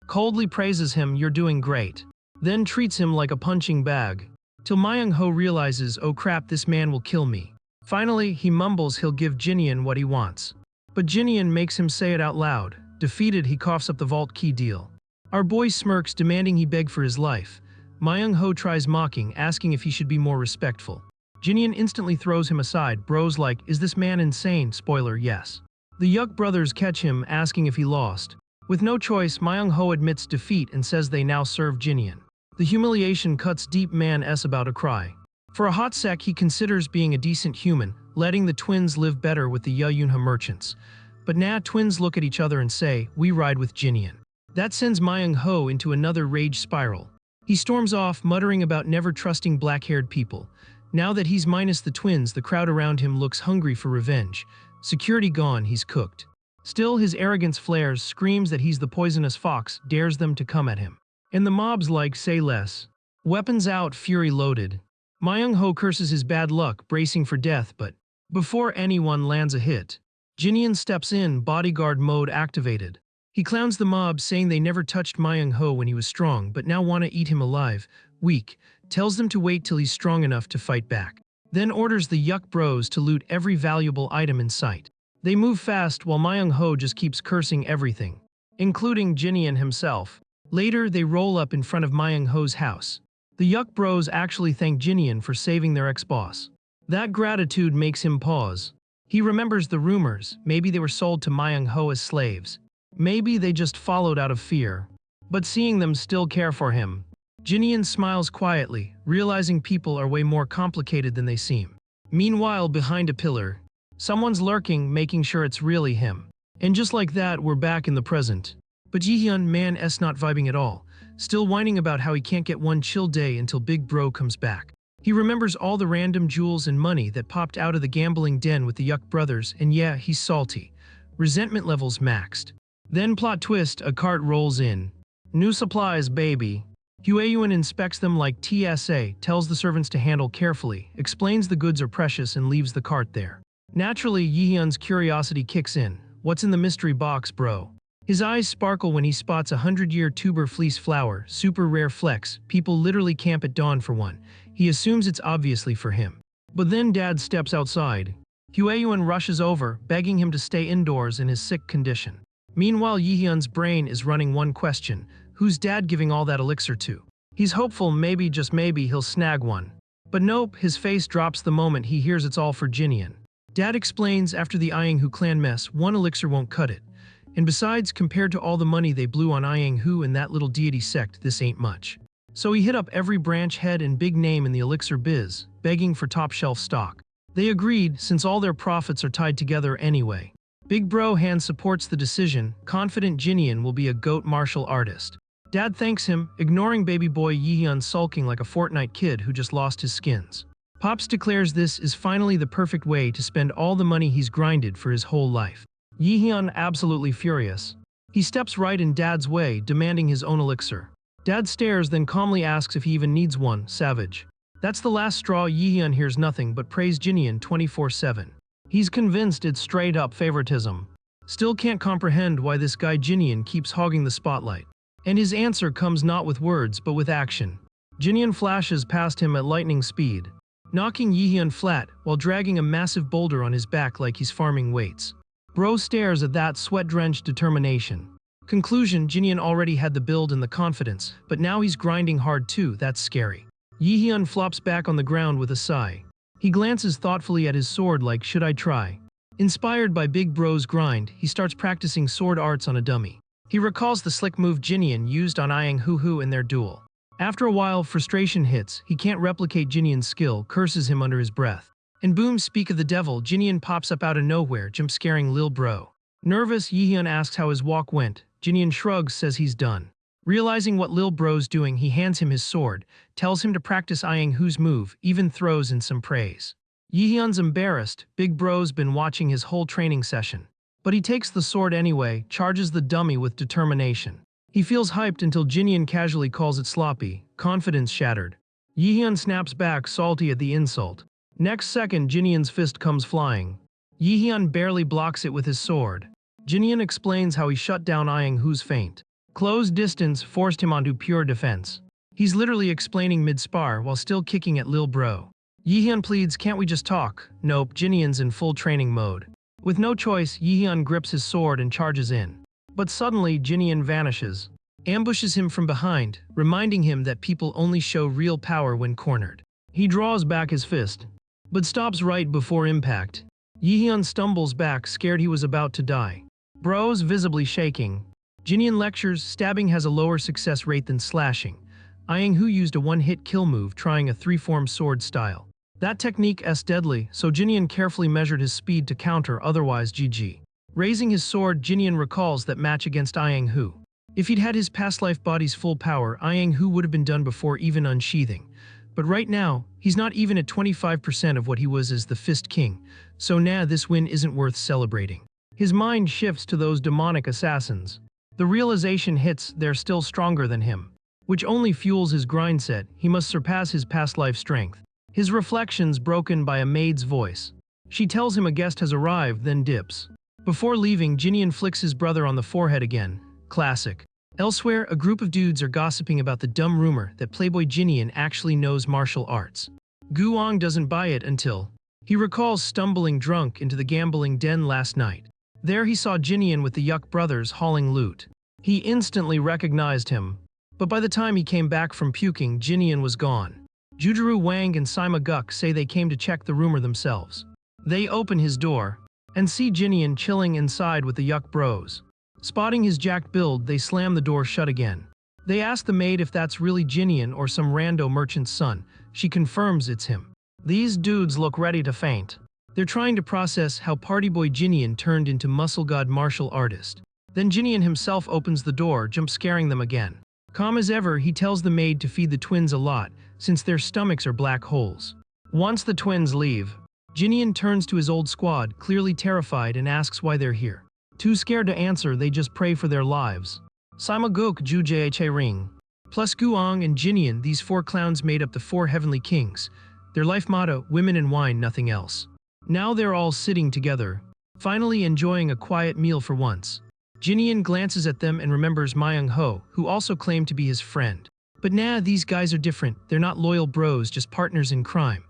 Coldly praises him, you're doing great. Then treats him like a punching bag. Till Myung-ho realizes, oh crap, this man will kill me. Finally, he mumbles he'll give Jinian what he wants. But Jinian makes him say it out loud. Defeated, he coughs up the vault key deal. Our boy smirks, demanding he beg for his life. Myung-ho tries mocking, asking if he should be more respectful. Jinian instantly throws him aside, bros like, is this man insane? Spoiler, yes. The Yuck brothers catch him, asking if he lost. With no choice, Myung-ho admits defeat and says they now serve Jinian. The humiliation cuts deep, man-s about to cry. For a hot sec, he considers being a decent human, letting the twins live better with the Yunha merchants. But now twins look at each other and say, we ride with Jinian. That sends Myung-ho into another rage spiral. He storms off, muttering about never trusting black-haired people. Now that he's minus the twins, the crowd around him looks hungry for revenge. Security gone, he's cooked. Still, his arrogance flares, screams that he's the poisonous fox, dares them to come at him. And the mob's like, say less. Weapons out, fury loaded. Myung-ho curses his bad luck, bracing for death, but before anyone lands a hit, Jinian steps in, bodyguard mode activated. He clowns the mob, saying they never touched Myung-ho when he was strong, but now want to eat him alive. Weak. Tells them to wait till he's strong enough to fight back. Then orders the Yuck Bros to loot every valuable item in sight. They move fast while Myung-ho just keeps cursing everything, including Jinian himself. Later, they roll up in front of Myung-ho's house. The Yuck Bros actually thank Jinian for saving their ex-boss. That gratitude makes him pause. He remembers the rumors, maybe they were sold to Myung-ho as slaves. Maybe they just followed out of fear. But seeing them still care for him, Jinian smiles quietly, realizing people are way more complicated than they seem. Meanwhile, behind a pillar, someone's lurking, making sure it's really him. And just like that, we're back in the present. But Jihyun, man-s not vibing at all, still whining about how he can't get one chill day until Big Bro comes back. He remembers all the random jewels and money that popped out of the gambling den with the Yuck brothers, and yeah, he's salty. Resentment levels maxed. Then plot twist, a cart rolls in. New supplies, baby. Hueyuan inspects them like TSA, tells the servants to handle carefully, explains the goods are precious and leaves the cart there. Naturally, Yihyun's curiosity kicks in. What's in the mystery box, bro? His eyes sparkle when he spots a 100-year tuber fleece flower, super rare flex. People literally camp at dawn for one. He assumes it's obviously for him. But then Dad steps outside. Hueyuan rushes over, begging him to stay indoors in his sick condition. Meanwhile, Yihyun's brain is running one question: who's Dad giving all that elixir to? He's hopeful maybe, just maybe, he'll snag one. But nope, his face drops the moment he hears it's all for Jinian. Dad explains after the Ianghu clan mess, one elixir won't cut it. And besides, compared to all the money they blew on Ianghu and that little deity sect, this ain't much. So he hit up every branch head and big name in the elixir biz, begging for top-shelf stock. They agreed, since all their profits are tied together anyway. Big Bro Han supports the decision, confident Jinian will be a GOAT martial artist. Dad thanks him, ignoring baby boy Yihyun sulking like a Fortnite kid who just lost his skins. Pops declares this is finally the perfect way to spend all the money he's grinded for his whole life. Yihyun absolutely furious. He steps right in Dad's way, demanding his own elixir. Dad stares, then calmly asks if he even needs one, savage. That's the last straw. Yihyun hears nothing but praise Jinian 24/7. He's convinced it's straight-up favoritism. Still can't comprehend why this guy Jinian keeps hogging the spotlight. And his answer comes not with words but with action. Jinian flashes past him at lightning speed, knocking Yihyun flat while dragging a massive boulder on his back like he's farming weights. Bro stares at that sweat-drenched determination. Conclusion: Jinian already had the build and the confidence, but now he's grinding hard too. That's scary. Yihyun flops back on the ground with a sigh. He glances thoughtfully at his sword like, should I try? Inspired by Big Bro's grind, he starts practicing sword arts on a dummy. He recalls the slick move Jinian used on Ianghu in their duel. After a while, frustration hits. He can't replicate Jinian's skill, curses him under his breath. And boom, speak of the devil, Jinian pops up out of nowhere, jump-scaring Lil Bro. Nervous, Yihyun asks how his walk went. Jinian shrugs, says he's done. Realizing what Lil Bro's doing, he hands him his sword, tells him to practice Ianghu's move, even throws in some praise. Yihyun's embarrassed. Big Bro's been watching his whole training session. But he takes the sword anyway, charges the dummy with determination. He feels hyped until Jinian casually calls it sloppy, confidence shattered. Yihyun snaps back, salty at the insult. Next second, Jinian's fist comes flying. Yihyun barely blocks it with his sword. Jinian explains how he shut down Ianghu's feint. Close distance forced him onto pure defense. He's literally explaining mid-spar while still kicking at Lil Bro. Yihyun pleads, can't we just talk? Nope, Jinian's in full training mode. With no choice, Yihyun grips his sword and charges in. But suddenly, Jinian vanishes. Ambushes him from behind, reminding him that people only show real power when cornered. He draws back his fist, but stops right before impact. Yihyun stumbles back, scared he was about to die. Bro's visibly shaking. Jinian lectures, stabbing has a lower success rate than slashing. Ianghu used a one-hit kill move, trying a three-form sword style. That technique is deadly, so Jinian carefully measured his speed to counter, otherwise GG. Raising his sword, Jinian recalls that match against Ianghu. If he'd had his past life body's full power, Ianghu would have been done before even unsheathing. But right now, he's not even at 25% of what he was as the Fist King, so nah, this win isn't worth celebrating. His mind shifts to those demonic assassins. The realization hits they're still stronger than him, which only fuels his grind set. He must surpass his past life strength. His reflections broken by a maid's voice. She tells him a guest has arrived, then dips. Before leaving, Jinian flicks his brother on the forehead again. Classic. Elsewhere, a group of dudes are gossiping about the dumb rumor that Playboy Jinian actually knows martial arts. Guang doesn't buy it until he recalls stumbling drunk into the gambling den last night. There he saw Jinian with the Yuck brothers hauling loot. He instantly recognized him. But by the time he came back from puking, Jinian was gone. Jujuru Wang and Sima Guk say they came to check the rumor themselves. They open his door and see Jinian chilling inside with the Yuck bros. Spotting his jacked build, they slam the door shut again. They ask the maid if that's really Jinian or some rando merchant's son. She confirms it's him. These dudes look ready to faint. They're trying to process how partyboy Jinian turned into muscle god martial artist. Then Jinian himself opens the door, jump-scaring them again. Calm as ever, he tells the maid to feed the twins a lot, since their stomachs are black holes. Once the twins leave, Jinian turns to his old squad, clearly terrified, and asks why they're here. Too scared to answer, they just pray for their lives. Sima Guk Ju Jhe Ring. Plus Guang and Jinian, these four clowns made up the four heavenly kings. Their life motto, women and wine, nothing else. Now they're all sitting together, finally enjoying a quiet meal for once. Jinian glances at them and remembers Myung-ho, who also claimed to be his friend. But nah, these guys are different. They're not loyal bros, just partners in crime.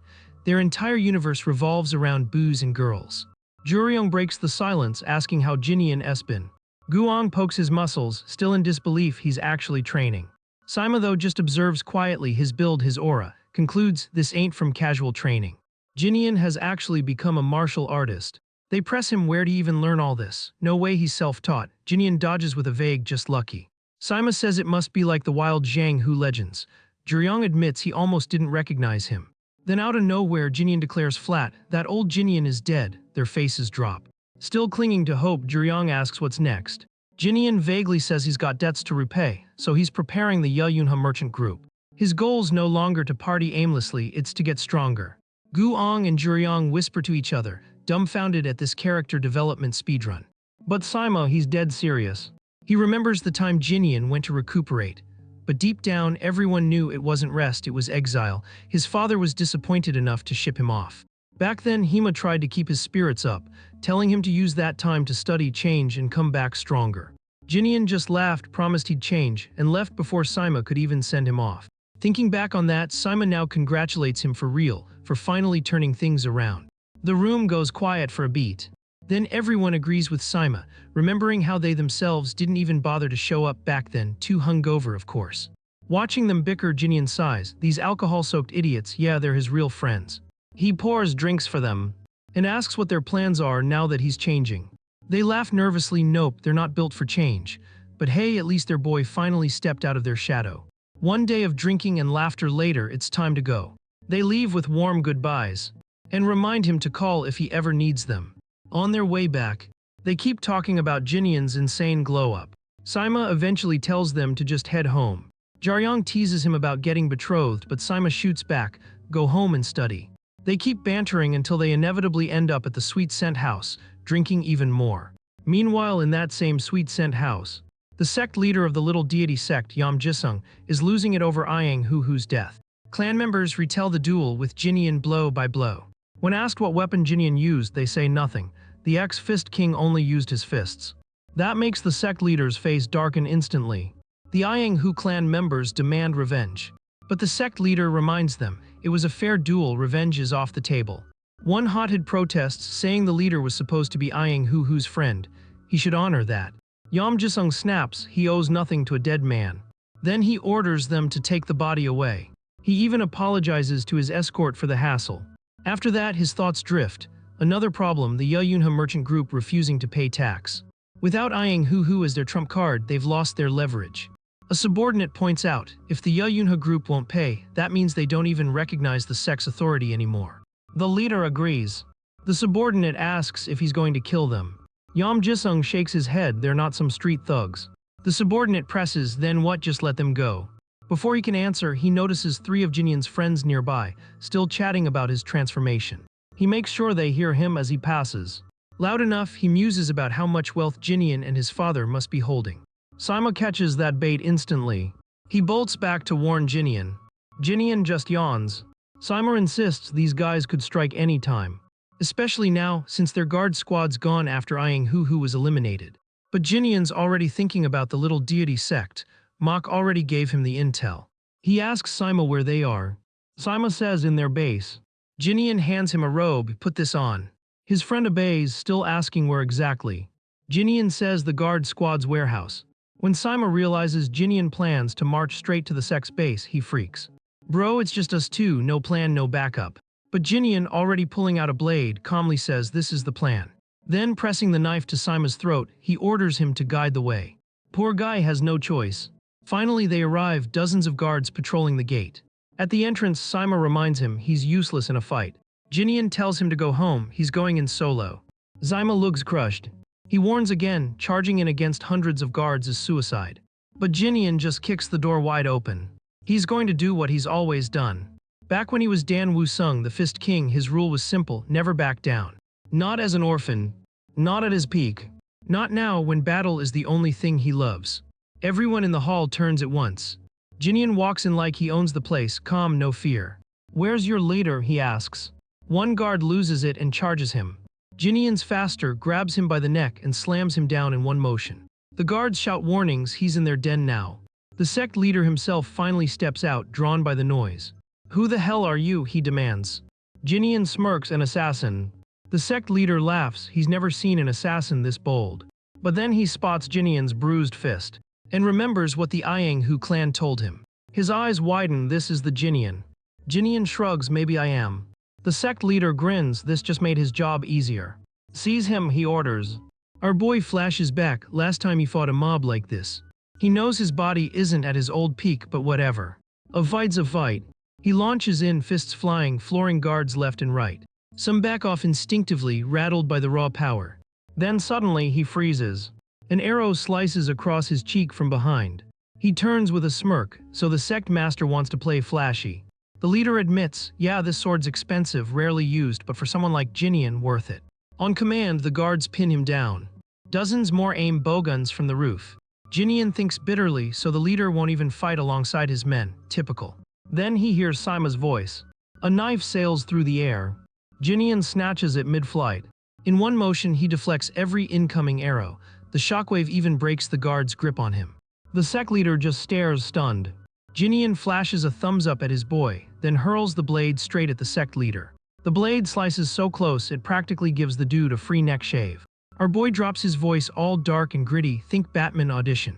Their entire universe revolves around booze and girls. Juryong breaks the silence, asking how Jinian been. Guang pokes his muscles, still in disbelief he's actually training. Sima, though, just observes quietly, his build, his aura, concludes this ain't from casual training. Jinian has actually become a martial artist. They press him where to even learn all this. No way he's self-taught. Jinian dodges with a vague just lucky. Sima says it must be like the wild Zhang Hu legends. Juryong admits he almost didn't recognize him. Then out of nowhere, Jinian declares flat, that old Jinian is dead. Their faces drop. Still clinging to hope, Juryong asks what's next. Jinian vaguely says he's got debts to repay, so he's preparing the Yunha merchant group. His goal's no longer to party aimlessly, it's to get stronger. Guang and Juryong whisper to each other, dumbfounded at this character development speedrun. But Sima, he's dead serious. He remembers the time Jinian went to recuperate. But deep down, everyone knew it wasn't rest, it was exile. His father was disappointed enough to ship him off. Back then, Hema tried to keep his spirits up, telling him to use that time to study, change, and come back stronger. Jinian just laughed, promised he'd change, and left before Sima could even send him off. Thinking back on that, Sima now congratulates him for real, for finally turning things around. The room goes quiet for a beat. Then everyone agrees with Sima, remembering how they themselves didn't even bother to show up back then, too hungover of course. Watching them bicker, Jinian sighs, these alcohol-soaked idiots, yeah, they're his real friends. He pours drinks for them, and asks what their plans are now that he's changing. They laugh nervously, nope, they're not built for change. But hey, at least their boy finally stepped out of their shadow. One day of drinking and laughter later, it's time to go. They leave with warm goodbyes, and remind him to call if he ever needs them. On their way back, they keep talking about Jinian's insane glow-up. Sima eventually tells them to just head home. Jaryong teases him about getting betrothed, but Sima shoots back, go home and study. They keep bantering until they inevitably end up at the Sweet Scent House, drinking even more. Meanwhile, in that same Sweet Scent House, the sect leader of the little deity sect, Yam Jisung, is losing it over Yang Hu's death. Clan members retell the duel with Jinian blow by blow. When asked what weapon Jinian used, they say nothing. The ex-Fist King only used his fists. That makes the sect leader's face darken instantly. The Yang Hu clan members demand revenge. But the sect leader reminds them, it was a fair duel, revenge is off the table. One hothead protests, saying the leader was supposed to be Yang Hu's friend. He should honor that. Yam Jisung snaps, he owes nothing to a dead man. Then he orders them to take the body away. He even apologizes to his escort for the hassle. After that, his thoughts drift. Another problem, the Yunha merchant group refusing to pay tax. Without Yang Hu as their trump card, they've lost their leverage. A subordinate points out, if the Yunha group won't pay, that means they don't even recognize the sect's authority anymore. The leader agrees. The subordinate asks if he's going to kill them. Yam Jisung shakes his head, they're not some street thugs. The subordinate presses, then what, just let them go. Before he can answer, he notices 3 of Jinian's friends nearby, still chatting about his transformation. He makes sure they hear him as he passes. Loud enough, he muses about how much wealth Jinian and his father must be holding. Sima catches that bait instantly. He bolts back to warn Jinian. Jinian just yawns. Sima insists these guys could strike any time. Especially now, since their guard squad's gone after Yang Hu was eliminated. But Jinian's already thinking about the little deity sect. Mok already gave him the intel. He asks Sima where they are. Sima says in their base. Jinian hands him a robe, put this on. His friend obeys, still asking where exactly. Jinian says the guard squad's warehouse. When Sima realizes Jinian plans to march straight to the sect's base, he freaks. Bro, it's just us two, no plan, no backup. But Jinian, already pulling out a blade, calmly says this is the plan. Then, pressing the knife to Sima's throat, he orders him to guide the way. Poor guy has no choice. Finally they arrive, dozens of guards patrolling the gate. At the entrance, Sima reminds him he's useless in a fight. Jinian tells him to go home, he's going in solo. Sima looks crushed. He warns again, charging in against hundreds of guards is suicide. But Jinian just kicks the door wide open. He's going to do what he's always done. Back when he was Dan Wusung, the Fist King, his rule was simple, never back down. Not as an orphan. Not at his peak. Not now when battle is the only thing he loves. Everyone in the hall turns at once. Jinian walks in like he owns the place, calm, no fear. Where's your leader, he asks. One guard loses it and charges him. Jinian's faster, grabs him by the neck and slams him down in one motion. The guards shout warnings, he's in their den now. The sect leader himself finally steps out, drawn by the noise. Who the hell are you? He demands. Jinian smirks, an assassin. The sect leader laughs, he's never seen an assassin this bold. But then he spots Jinian's bruised fist, and remembers what the Ianghu clan told him. His eyes widen, this is the Jinian. Jinian shrugs, maybe I am. The sect leader grins, this just made his job easier. Seize him, he orders. Our boy flashes back, last time he fought a mob like this. He knows his body isn't at his old peak, but whatever. A fight's a fight. He launches in, fists flying, flooring guards left and right. Some back off instinctively, rattled by the raw power. Then suddenly he freezes. An arrow slices across his cheek from behind. He turns with a smirk, so the sect master wants to play flashy. The leader admits, yeah, this sword's expensive, rarely used, but for someone like Jinian, worth it. On command, the guards pin him down. Dozens more aim bowguns from the roof. Jinian thinks bitterly, so the leader won't even fight alongside his men. Typical. Then he hears Sima's voice. A knife sails through the air. Jinian snatches it mid-flight. In one motion, he deflects every incoming arrow. The shockwave even breaks the guard's grip on him. The sect leader just stares, stunned. Jinian flashes a thumbs up at his boy, then hurls the blade straight at the sect leader. The blade slices so close it practically gives the dude a free neck shave. Our boy drops his voice all dark and gritty, think Batman audition,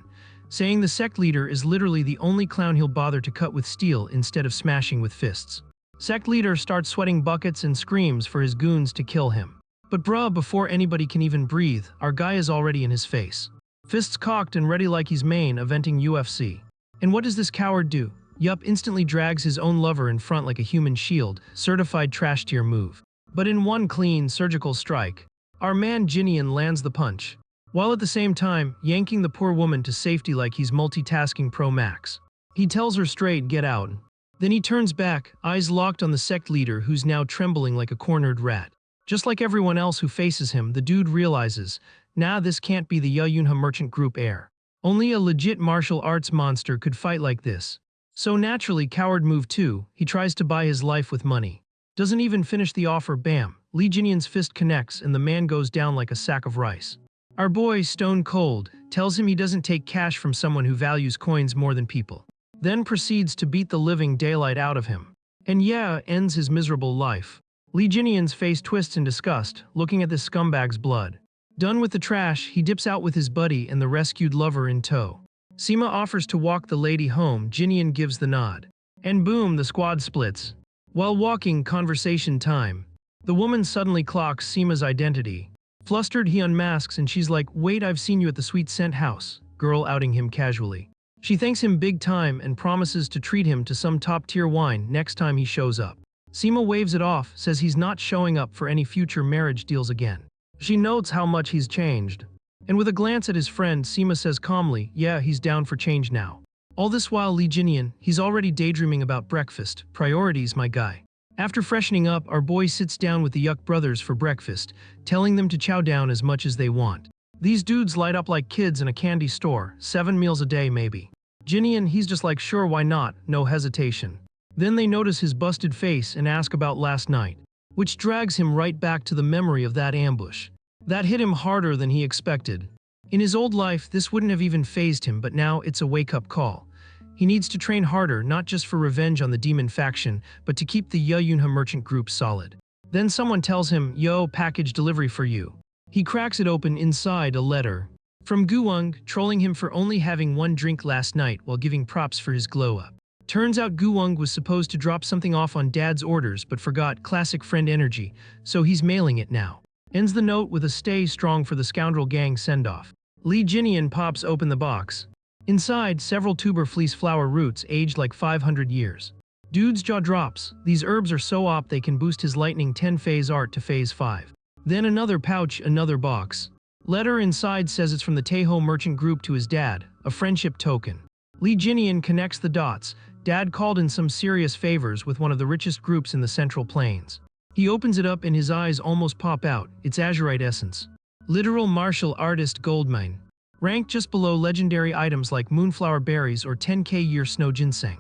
saying the sect leader is literally the only clown he'll bother to cut with steel instead of smashing with fists. Sect leader starts sweating buckets and screams for his goons to kill him. But bruh, before anybody can even breathe, our guy is already in his face. Fists cocked and ready like he's main eventing UFC. And what does this coward do? Yup, instantly drags his own lover in front like a human shield, certified trash tier move. But in one clean, surgical strike, our man Jinian lands the punch, while at the same time, yanking the poor woman to safety like he's multitasking pro max. He tells her straight, get out. Then he turns back, eyes locked on the sect leader who's now trembling like a cornered rat. Just like everyone else who faces him, the dude realizes, nah, this can't be the Yunha Merchant Group heir. Only a legit martial arts monster could fight like this. So naturally, coward move 2, he tries to buy his life with money. Doesn't even finish the offer, bam. Li Jinian's fist connects and the man goes down like a sack of rice. Our boy, stone cold, tells him he doesn't take cash from someone who values coins more than people. Then proceeds to beat the living daylight out of him. And yeah, ends his miserable life. Li Jinian's face twists in disgust, looking at this scumbag's blood. Done with the trash, he dips out with his buddy and the rescued lover in tow. Sima offers to walk the lady home, Jinian gives the nod. And boom, the squad splits. While walking, conversation time. The woman suddenly clocks Sima's identity. Flustered, he unmasks and she's like, wait, I've seen you at the Sweet Scent House, girl outing him casually. She thanks him big time and promises to treat him to some top-tier wine next time he shows up. Sima waves it off, says he's not showing up for any future marriage deals again. She notes how much he's changed. And with a glance at his friend, Sima says calmly, yeah, he's down for change now. All this while, Li Jinian, he's already daydreaming about breakfast. Priorities, my guy. After freshening up, our boy sits down with the Yuck brothers for breakfast, telling them to chow down as much as they want. These dudes light up like kids in a candy store, 7 meals a day maybe. Jinian, he's just like, sure, why not, no hesitation. Then they notice his busted face and ask about last night, which drags him right back to the memory of that ambush. That hit him harder than he expected. In his old life, this wouldn't have even fazed him, but now it's a wake-up call. He needs to train harder, not just for revenge on the demon faction, but to keep the Yunha Merchant Group solid. Then someone tells him, yo, package delivery for you. He cracks it open, inside a letter. From Guwang, trolling him for only having one drink last night while giving props for his glow-up. Turns out Guwang was supposed to drop something off on Dad's orders but forgot, classic friend energy, so he's mailing it now. Ends the note with a stay strong for the scoundrel gang send-off. Li Jinian pops open the box. Inside, several tuber fleece flower roots aged like 500 years. Dude's jaw drops. These herbs are so op they can boost his lightning 10 phase art to phase 5. Then another pouch, another box. Letter inside says it's from the Taeho Merchant Group to his dad, a friendship token. Li Jinian connects the dots. Dad called in some serious favors with one of the richest groups in the Central Plains. He opens it up and his eyes almost pop out. It's azurite essence. Literal martial artist goldmine. Ranked just below legendary items like moonflower berries or 10k year snow ginseng.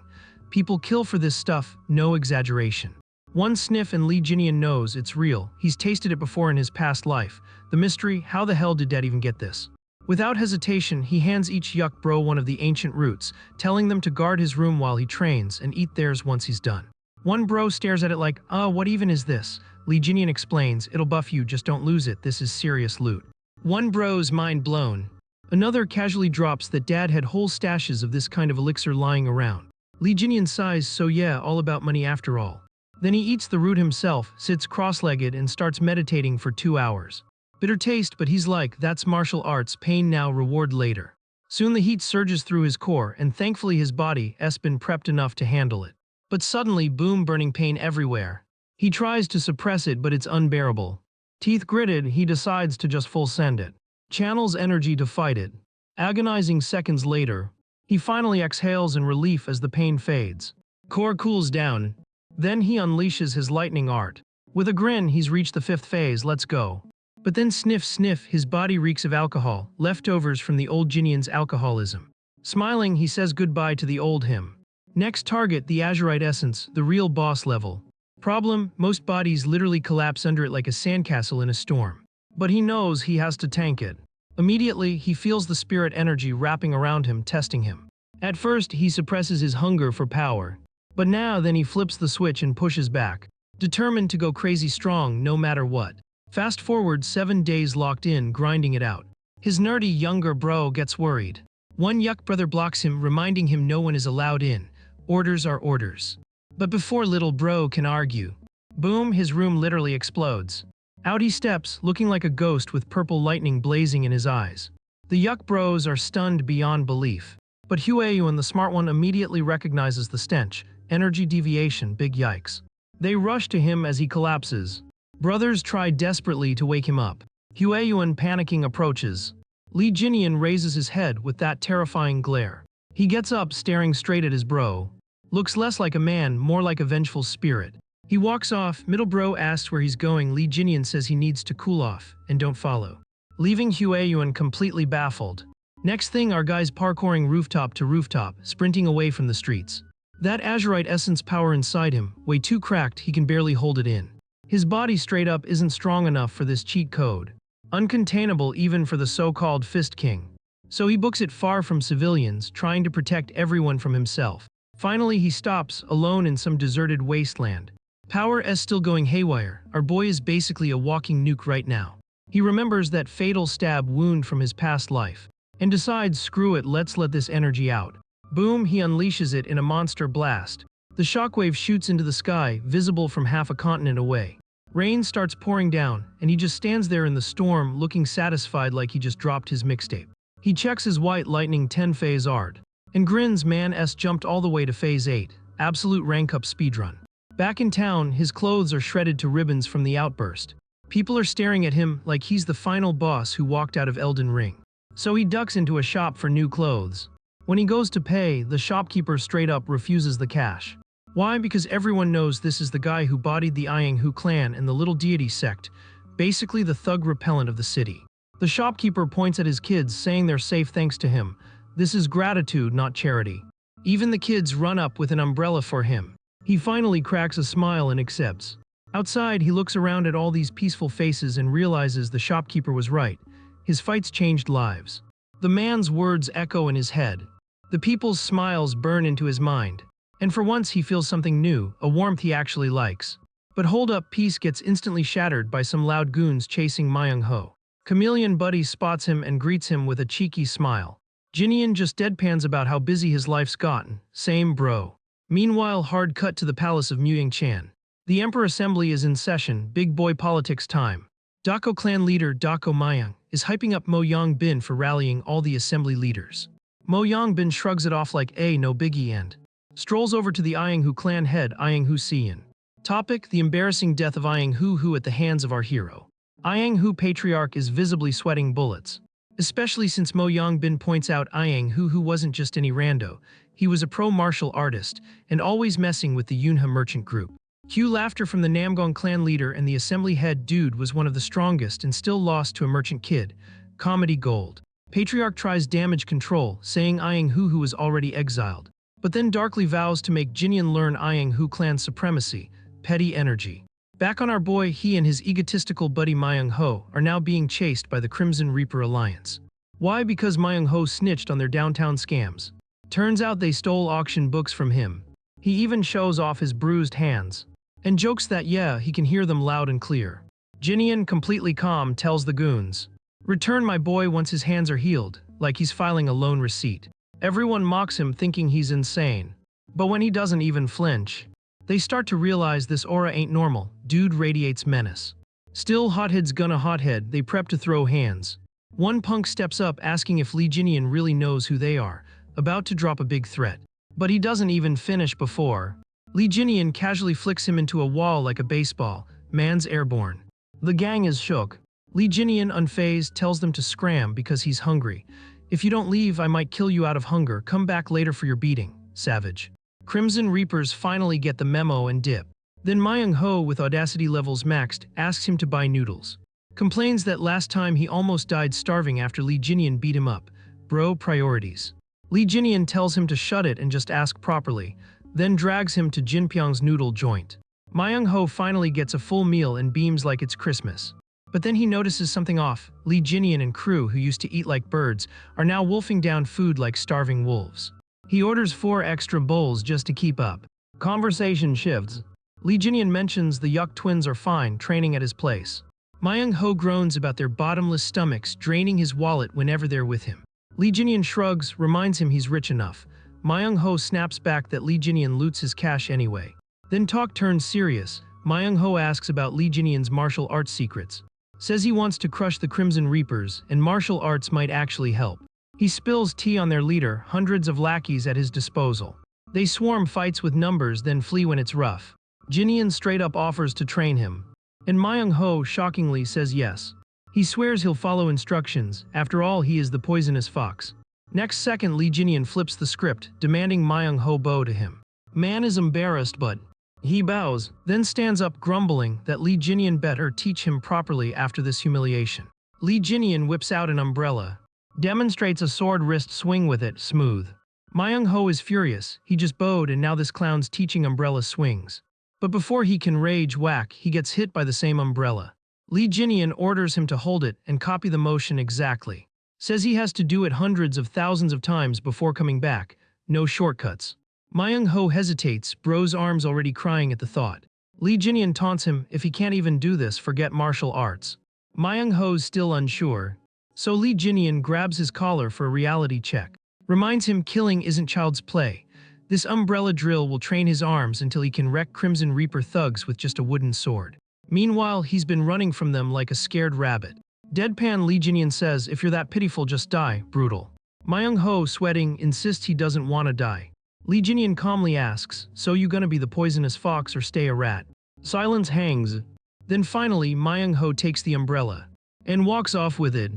People kill for this stuff, no exaggeration. One sniff and Li Jinian knows it's real. He's tasted it before in his past life. The mystery, how the hell did Dad even get this? Without hesitation, he hands each Yuck Bro one of the ancient roots, telling them to guard his room while he trains and eat theirs once he's done. One bro stares at it like, what even is this? Lee Jinian explains, it'll buff you, just don't lose it, this is serious loot. One bro's mind blown. Another casually drops that dad had whole stashes of this kind of elixir lying around. Lee Jinian sighs, so yeah, all about money after all. Then he eats the root himself, sits cross-legged and starts meditating for 2 hours. Bitter taste, but he's like, that's martial arts, pain now, reward later. Soon the heat surges through his core, and thankfully his body has been prepped enough to handle it. But suddenly, boom, burning pain everywhere. He tries to suppress it, but it's unbearable. Teeth gritted, he decides to just full send it. Channels energy to fight it. Agonizing seconds later, he finally exhales in relief as the pain fades. Core cools down. Then he unleashes his lightning art. With a grin, he's reached the 5th phase, let's go. But then sniff sniff, his body reeks of alcohol, leftovers from the old Jinian's alcoholism. Smiling, he says goodbye to the old him. Next target, the Azurite essence, the real boss level. Problem, most bodies literally collapse under it like a sandcastle in a storm. But he knows he has to tank it. Immediately, he feels the spirit energy wrapping around him, testing him. At first, he suppresses his hunger for power. But now then he flips the switch and pushes back, determined to go crazy strong no matter what. Fast forward 7 days locked in, grinding it out. His nerdy younger bro gets worried. One Yuck brother blocks him, reminding him no one is allowed in. Orders are orders. But before little bro can argue, boom, his room literally explodes. Out he steps, looking like a ghost with purple lightning blazing in his eyes. The Yuck bros are stunned beyond belief. But Hueyuan, the smart one, immediately recognizes the stench. Energy deviation, big yikes. They rush to him as he collapses. Brothers try desperately to wake him up. Hueyuan, panicking, approaches. Lee Jinian raises his head with that terrifying glare. He gets up, staring straight at his bro. Looks less like a man, more like a vengeful spirit. He walks off. Middle bro asks where he's going. Lee Jinian says he needs to cool off, and don't follow. Leaving Hueyuan completely baffled. Next thing, our guy's parkouring rooftop to rooftop, sprinting away from the streets. That Azurite essence power inside him, way too cracked he can barely hold it in. His body straight up isn't strong enough for this cheat code. Uncontainable even for the so-called Fist King. So he books it far from civilians, trying to protect everyone from himself. Finally he stops, alone in some deserted wasteland. Power is still going haywire. Our boy is basically a walking nuke right now. He remembers that fatal stab wound from his past life. And decides, screw it, let's let this energy out. Boom, he unleashes it in a monster blast. The shockwave shoots into the sky, visible from half a continent away. Rain starts pouring down, and he just stands there in the storm, looking satisfied like he just dropped his mixtape. He checks his white lightning 10 phase art, and grins. Man s jumped all the way to phase 8, absolute rank up speedrun. Back in town, his clothes are shredded to ribbons from the outburst. People are staring at him like he's the final boss who walked out of Elden Ring. So he ducks into a shop for new clothes. When he goes to pay, the shopkeeper straight up refuses the cash. Why? Because everyone knows this is the guy who bodied the Hu clan and the little deity sect, basically the thug repellent of the city. The shopkeeper points at his kids, saying they're safe thanks to him. This is gratitude, not charity. Even the kids run up with an umbrella for him. He finally cracks a smile and accepts. Outside, he looks around at all these peaceful faces and realizes the shopkeeper was right. His fights changed lives. The man's words echo in his head. The people's smiles burn into his mind. And for once he feels something new, a warmth he actually likes. But hold up, peace gets instantly shattered by some loud goons chasing Myung-ho. Chameleon Buddy spots him and greets him with a cheeky smile. Jinian just deadpans about how busy his life's gotten. Same bro. Meanwhile, hard cut to the palace of Myung-chan. The Emperor Assembly is in session, big boy politics time. Dako clan leader Dako Myung is hyping up Mo Yongbin for rallying all the assembly leaders. Mo Yongbin shrugs it off like no biggie and strolls over to the Ianghu clan head Ianghu Sian. Topic: the embarrassing death of Ianghu at the hands of our hero. Ianghu patriarch is visibly sweating bullets. Especially since Mo Yongbin points out Ianghu wasn't just any rando, he was a pro-martial artist, and always messing with the Yunha merchant group. Cue laughter from the Namgong clan leader, and the assembly head dude was one of the strongest and still lost to a merchant kid. Comedy gold. Patriarch tries damage control, saying Ianghu was already exiled. But then darkly vows to make Jinian learn Ianghu clan supremacy. Petty energy. Back on our boy, he and his egotistical buddy Myung-ho are now being chased by the Crimson Reaper Alliance. Why? Because Myung-ho snitched on their downtown scams. Turns out they stole auction books from him. He even shows off his bruised hands and jokes that yeah, he can hear them loud and clear. Jinian, completely calm, tells the goons, "Return my boy once his hands are healed," like he's filing a loan receipt. Everyone mocks him thinking he's insane. But when he doesn't even flinch, they start to realize this aura ain't normal. Dude radiates menace. Still, hothead's gonna hothead, they prep to throw hands. One punk steps up asking if Lee Jinian really knows who they are, about to drop a big threat. But he doesn't even finish before Lee Jinian casually flicks him into a wall like a baseball. Man's airborne. The gang is shook. Lee Jinian, unfazed, tells them to scram because he's hungry. "If you don't leave, I might kill you out of hunger. Come back later for your beating." Savage. Crimson Reapers finally get the memo and dip. Then Myung-ho, with audacity levels maxed, asks him to buy noodles. Complains that last time he almost died starving after Lee Jinian beat him up. Bro, priorities. Lee Jinian tells him to shut it and just ask properly, then drags him to Jinpyong's noodle joint. Myung-ho finally gets a full meal and beams like it's Christmas. But then he notices something off. Lee Jinian and crew, who used to eat like birds, are now wolfing down food like starving wolves. He orders 4 extra bowls just to keep up. Conversation shifts. Lee Jinian mentions the Yuk twins are fine, training at his place. Myung-ho groans about their bottomless stomachs draining his wallet whenever they're with him. Lee Jinian shrugs, reminds him he's rich enough. Myung-ho snaps back that Lee Jinian loots his cash anyway. Then talk turns serious. Myung-ho asks about Lee Jinian's martial arts secrets. Says he wants to crush the Crimson Reapers, and martial arts might actually help. He spills tea on their leader, hundreds of lackeys at his disposal. They swarm, fights with numbers, then flee when it's rough. Jinian straight up offers to train him. And Myung-ho shockingly says yes. He swears he'll follow instructions. After all, he is the poisonous fox. Next second, Lee Jinian flips the script, demanding Myung-ho bow to him. Man is embarrassed, but he bows, then stands up grumbling that Lee Jinian better teach him properly after this humiliation. Lee Jinian whips out an umbrella, demonstrates a sword wrist swing with it, smooth. Myung-ho is furious. He just bowed and now this clown's teaching umbrella swings. But before he can rage whack, he gets hit by the same umbrella. Lee Jinian orders him to hold it and copy the motion exactly. Says he has to do it hundreds of thousands of times before coming back. No shortcuts. Myung-ho hesitates, bro's arms already crying at the thought. Lee Jinian taunts him, if he can't even do this, forget martial arts. Myung-ho's still unsure, so Lee Jinian grabs his collar for a reality check. Reminds him killing isn't child's play. This umbrella drill will train his arms until he can wreck Crimson Reaper thugs with just a wooden sword. Meanwhile, he's been running from them like a scared rabbit. Deadpan Lee Jinian says, "If you're that pitiful, just die." Brutal. Myung-ho, sweating, insists he doesn't want to die. Lee Jinian calmly asks, "So you gonna be the poisonous fox or stay a rat?" Silence hangs. Then finally, Myung-ho takes the umbrella and walks off with it.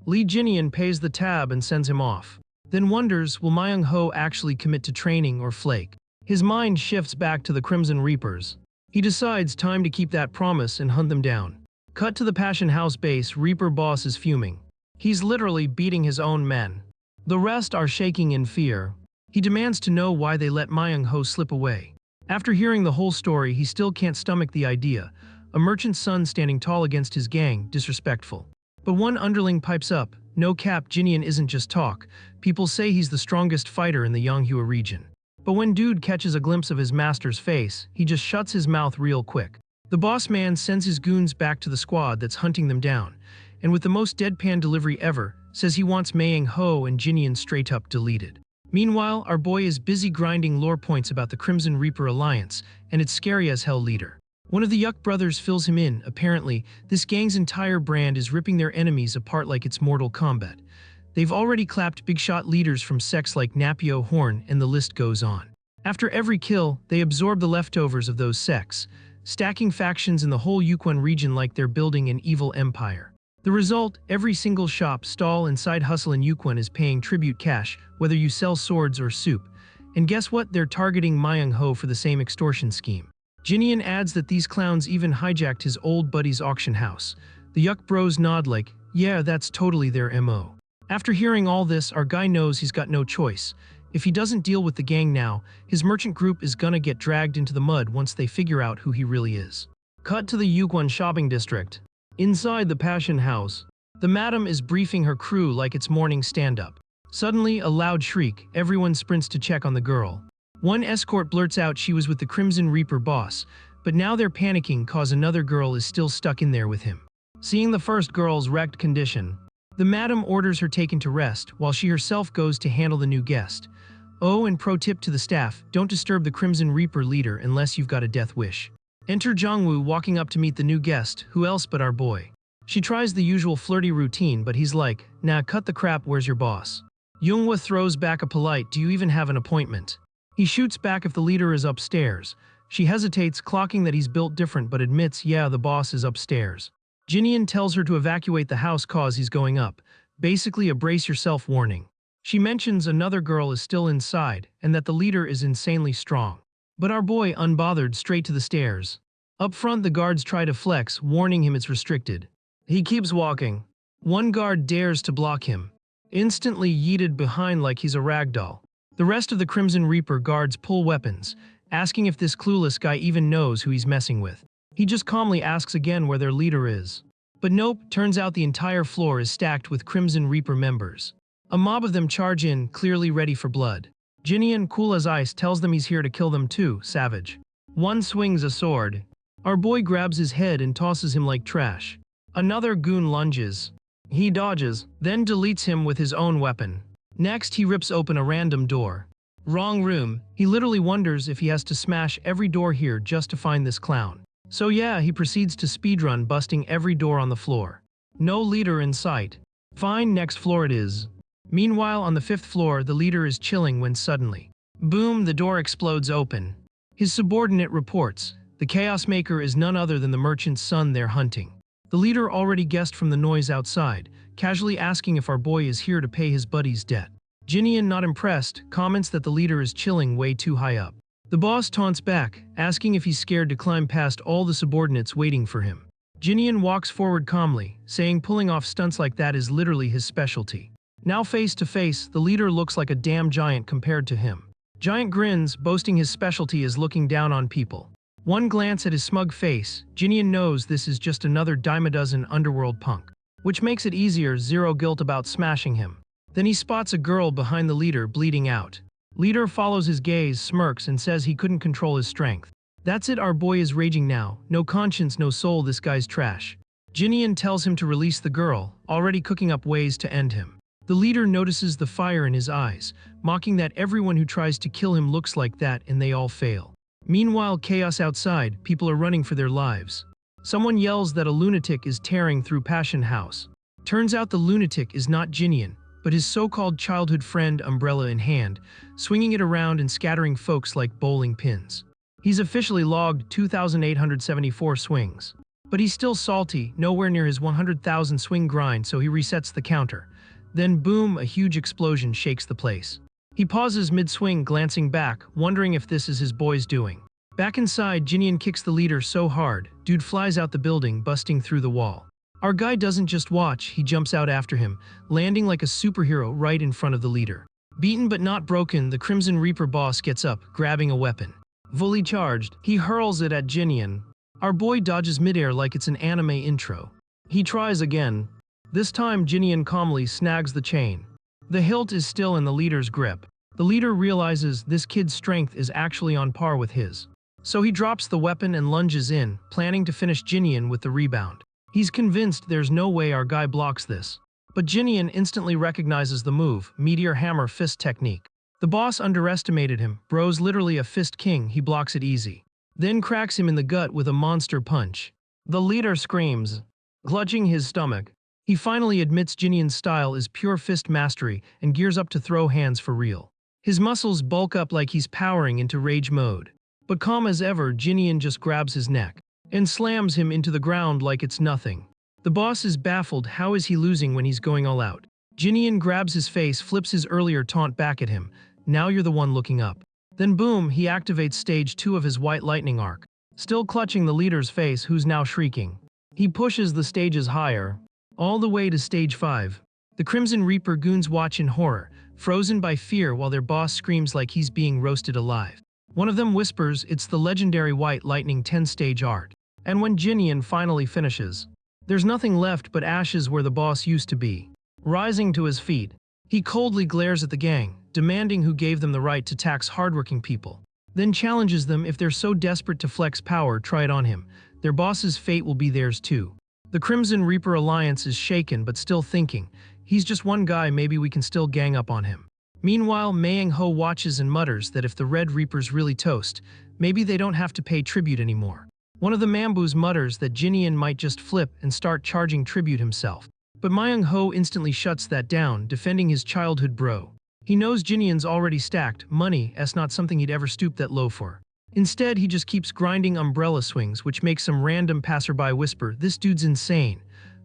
Lee Jinian pays the tab and sends him off. Then wonders, will Myung-ho actually commit to training or flake? His mind shifts back to the Crimson Reapers. He decides time to keep that promise and hunt them down. Cut to the Passion House base. Reaper boss is fuming. He's literally beating his own men. The rest are shaking in fear. He demands to know why they let Myung-ho slip away. After hearing the whole story, he still can't stomach the idea. A merchant's son standing tall against his gang, disrespectful. But one underling pipes up, "No cap, Jinian isn't just talk. People say he's the strongest fighter in the Yonghua region." But when dude catches a glimpse of his master's face, he just shuts his mouth real quick. The boss man sends his goons back to the squad that's hunting them down, and with the most deadpan delivery ever, says he wants Myung-ho and Jinian straight up deleted. Meanwhile, our boy is busy grinding lore points about the Crimson Reaper Alliance and its scary as hell leader. One of the Yuk brothers fills him in. Apparently, this gang's entire brand is ripping their enemies apart like it's Mortal Kombat. They've already clapped big shot leaders from sects like Napio Horn, and the list goes on. After every kill, they absorb the leftovers of those sects, stacking factions in the whole Yukon region like they're building an evil empire. The result, every single shop, stall, and side hustle in Yukon is paying tribute cash, whether you sell swords or soup. And guess what? They're targeting Myung-ho for the same extortion scheme. Jinian adds that these clowns even hijacked his old buddy's auction house. The Yuk bros nod like, yeah, that's totally their MO. After hearing all this, our guy knows he's got no choice. If he doesn't deal with the gang now, his merchant group is gonna get dragged into the mud once they figure out who he really is. Cut to the Yukon shopping district. Inside the Passion House, The madam is briefing her crew like it's morning stand-up. Suddenly, a loud shriek, everyone sprints to check on the girl. One escort blurts out she was with the Crimson Reaper boss, but now they're panicking cause another girl is still stuck in there with him. Seeing the first girl's wrecked condition, the madam orders her taken to rest while she herself goes to handle the new guest. Oh, and pro tip to the staff, don't disturb the Crimson Reaper leader unless you've got a death wish. Enter Jongwoo walking up to meet the new guest, who else but our boy. She tries the usual flirty routine, but he's like, nah, cut the crap, where's your boss? Yoonghwa throws back a polite, do you even have an appointment? He shoots back if the leader is upstairs. She hesitates, clocking that he's built different, but admits, yeah, the boss is upstairs. Jinian tells her to evacuate the house cause he's going up, basically a brace yourself warning. She mentions another girl is still inside, and that the leader is insanely strong. But our boy, unbothered, straight to the stairs. Up front the guards try to flex, warning him it's restricted. He keeps walking. One guard dares to block him. Instantly yeeted behind like he's a ragdoll. The rest of the Crimson Reaper guards pull weapons, asking if this clueless guy even knows who he's messing with. He just calmly asks again where their leader is. But nope, turns out the entire floor is stacked with Crimson Reaper members. A mob of them charge in, clearly ready for blood. Jinian, cool as ice, tells them he's here to kill them too, savage. One swings a sword. Our boy grabs his head and tosses him like trash. Another goon lunges. He dodges, then deletes him with his own weapon. Next, he rips open a random door. Wrong room. He literally wonders if he has to smash every door here just to find this clown. So yeah, he proceeds to speedrun, busting every door on the floor. No leader in sight. Fine, next floor it is. Meanwhile, on the 5th floor, the leader is chilling when suddenly, boom, the door explodes open. His subordinate reports, the Chaos Maker is none other than the merchant's son they're hunting. The leader already guessed from the noise outside, casually asking if our boy is here to pay his buddy's debt. Jinian, not impressed, comments that the leader is chilling way too high up. The boss taunts back, asking if he's scared to climb past all the subordinates waiting for him. Jinian walks forward calmly, saying pulling off stunts like that is literally his specialty. Now face to face, the leader looks like a damn giant compared to him. Giant grins, boasting his specialty is looking down on people. One glance at his smug face, Jinian knows this is just another dime a dozen underworld punk. Which makes it easier, zero guilt about smashing him. Then he spots a girl behind the leader bleeding out. Leader follows his gaze, smirks, and says he couldn't control his strength. That's it, our boy is raging now. No conscience, no soul, this guy's trash. Jinian tells him to release the girl, already cooking up ways to end him. The leader notices the fire in his eyes, mocking that everyone who tries to kill him looks like that and they all fail. Meanwhile, chaos outside, people are running for their lives. Someone yells that a lunatic is tearing through Passion House. Turns out the lunatic is not Jinian, but his so-called childhood friend, umbrella in hand, swinging it around and scattering folks like bowling pins. He's officially logged 2,874 swings. But he's still salty, nowhere near his 100,000 swing grind, so he resets the counter. Then boom, a huge explosion shakes the place. He pauses mid-swing, glancing back, wondering if this is his boy's doing. Back inside, Jinian kicks the leader so hard, dude flies out the building, busting through the wall. Our guy doesn't just watch, he jumps out after him, landing like a superhero right in front of the leader. Beaten but not broken, the Crimson Reaper boss gets up, grabbing a weapon. Fully charged, he hurls it at Jinian. Our boy dodges midair like it's an anime intro. He tries again. This time, Jinian calmly snags the chain. The hilt is still in the leader's grip. The leader realizes this kid's strength is actually on par with his. So he drops the weapon and lunges in, planning to finish Jinian with the rebound. He's convinced there's no way our guy blocks this. But Jinian instantly recognizes the move, Meteor Hammer Fist technique. The boss underestimated him, bro's literally a fist king, he blocks it easy. Then cracks him in the gut with a monster punch. The leader screams, clutching his stomach. He finally admits Jinian's style is pure fist mastery and gears up to throw hands for real. His muscles bulk up like he's powering into rage mode. But calm as ever, Jinian just grabs his neck and slams him into the ground like it's nothing. The boss is baffled, how is he losing when he's going all out? Jinian grabs his face, flips his earlier taunt back at him, now you're the one looking up. Then boom, he activates stage 2 of his white lightning arc, still clutching the leader's face who's now shrieking. He pushes the stages higher, all the way to stage 5. The Crimson Reaper goons watch in horror, frozen by fear while their boss screams like he's being roasted alive. One of them whispers it's the legendary white lightning 10-stage art. And when Jinian finally finishes, There's nothing left but ashes where the boss used to be. Rising to his feet, he coldly glares at the gang, demanding who gave them the right to tax hardworking people. Then challenges them if they're so desperate to flex power, try it on him. Their boss's fate will be theirs too. The Crimson Reaper Alliance is shaken but still thinking, he's just one guy, maybe we can still gang up on him. Meanwhile, Mayang-ho watches and mutters that if the Red Reapers really toast, maybe they don't have to pay tribute anymore. One of the Mambus mutters that Jinian might just flip and start charging tribute himself. But Mayang-ho instantly shuts that down, defending his childhood bro. He knows Jinian's already stacked, money's not something he'd ever stoop that low for. Instead, he just keeps grinding umbrella swings, which makes some random passerby whisper, "This dude's insane."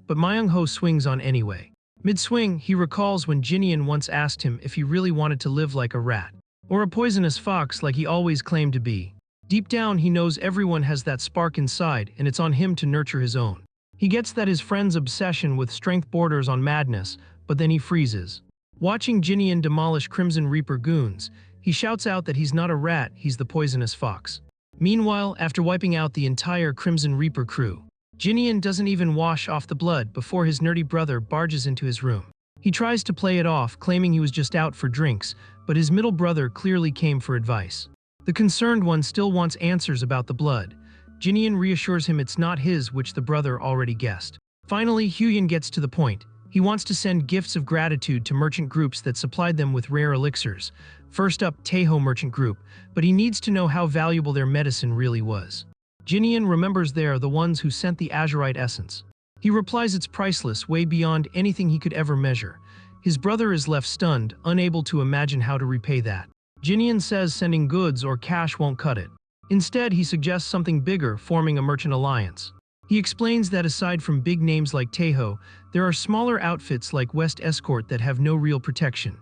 But Mayang-ho swings on anyway. Mid-swing, he recalls when Jinian once asked him if he really wanted to live like a rat, or a poisonous fox like he always claimed to be. Deep down, he knows everyone has that spark inside, and it's on him to nurture his own. He gets that his friend's obsession with strength borders on madness, but then he freezes. Watching Jinian demolish Crimson Reaper goons, he shouts out that he's not a rat, he's the poisonous fox. Meanwhile, after wiping out the entire Crimson Reaper crew, Jinian doesn't even wash off the blood before his nerdy brother barges into his room. He tries to play it off, claiming he was just out for drinks, but his middle brother clearly came for advice. The concerned one still wants answers about the blood. Jinian reassures him it's not his, which the brother already guessed. Finally, Huyen gets to the point. He wants to send gifts of gratitude to merchant groups that supplied them with rare elixirs. First up, Taeho Merchant Group, but he needs to know how valuable their medicine really was. Jinian remembers they're the ones who sent the azurite essence. He replies it's priceless, way beyond anything he could ever measure. His brother is left stunned, unable to imagine how to repay that. Jinian says sending goods or cash won't cut it. Instead, he suggests something bigger, forming a merchant alliance. He explains that aside from big names like Taeho, there are smaller outfits like West Escort that have no real protection.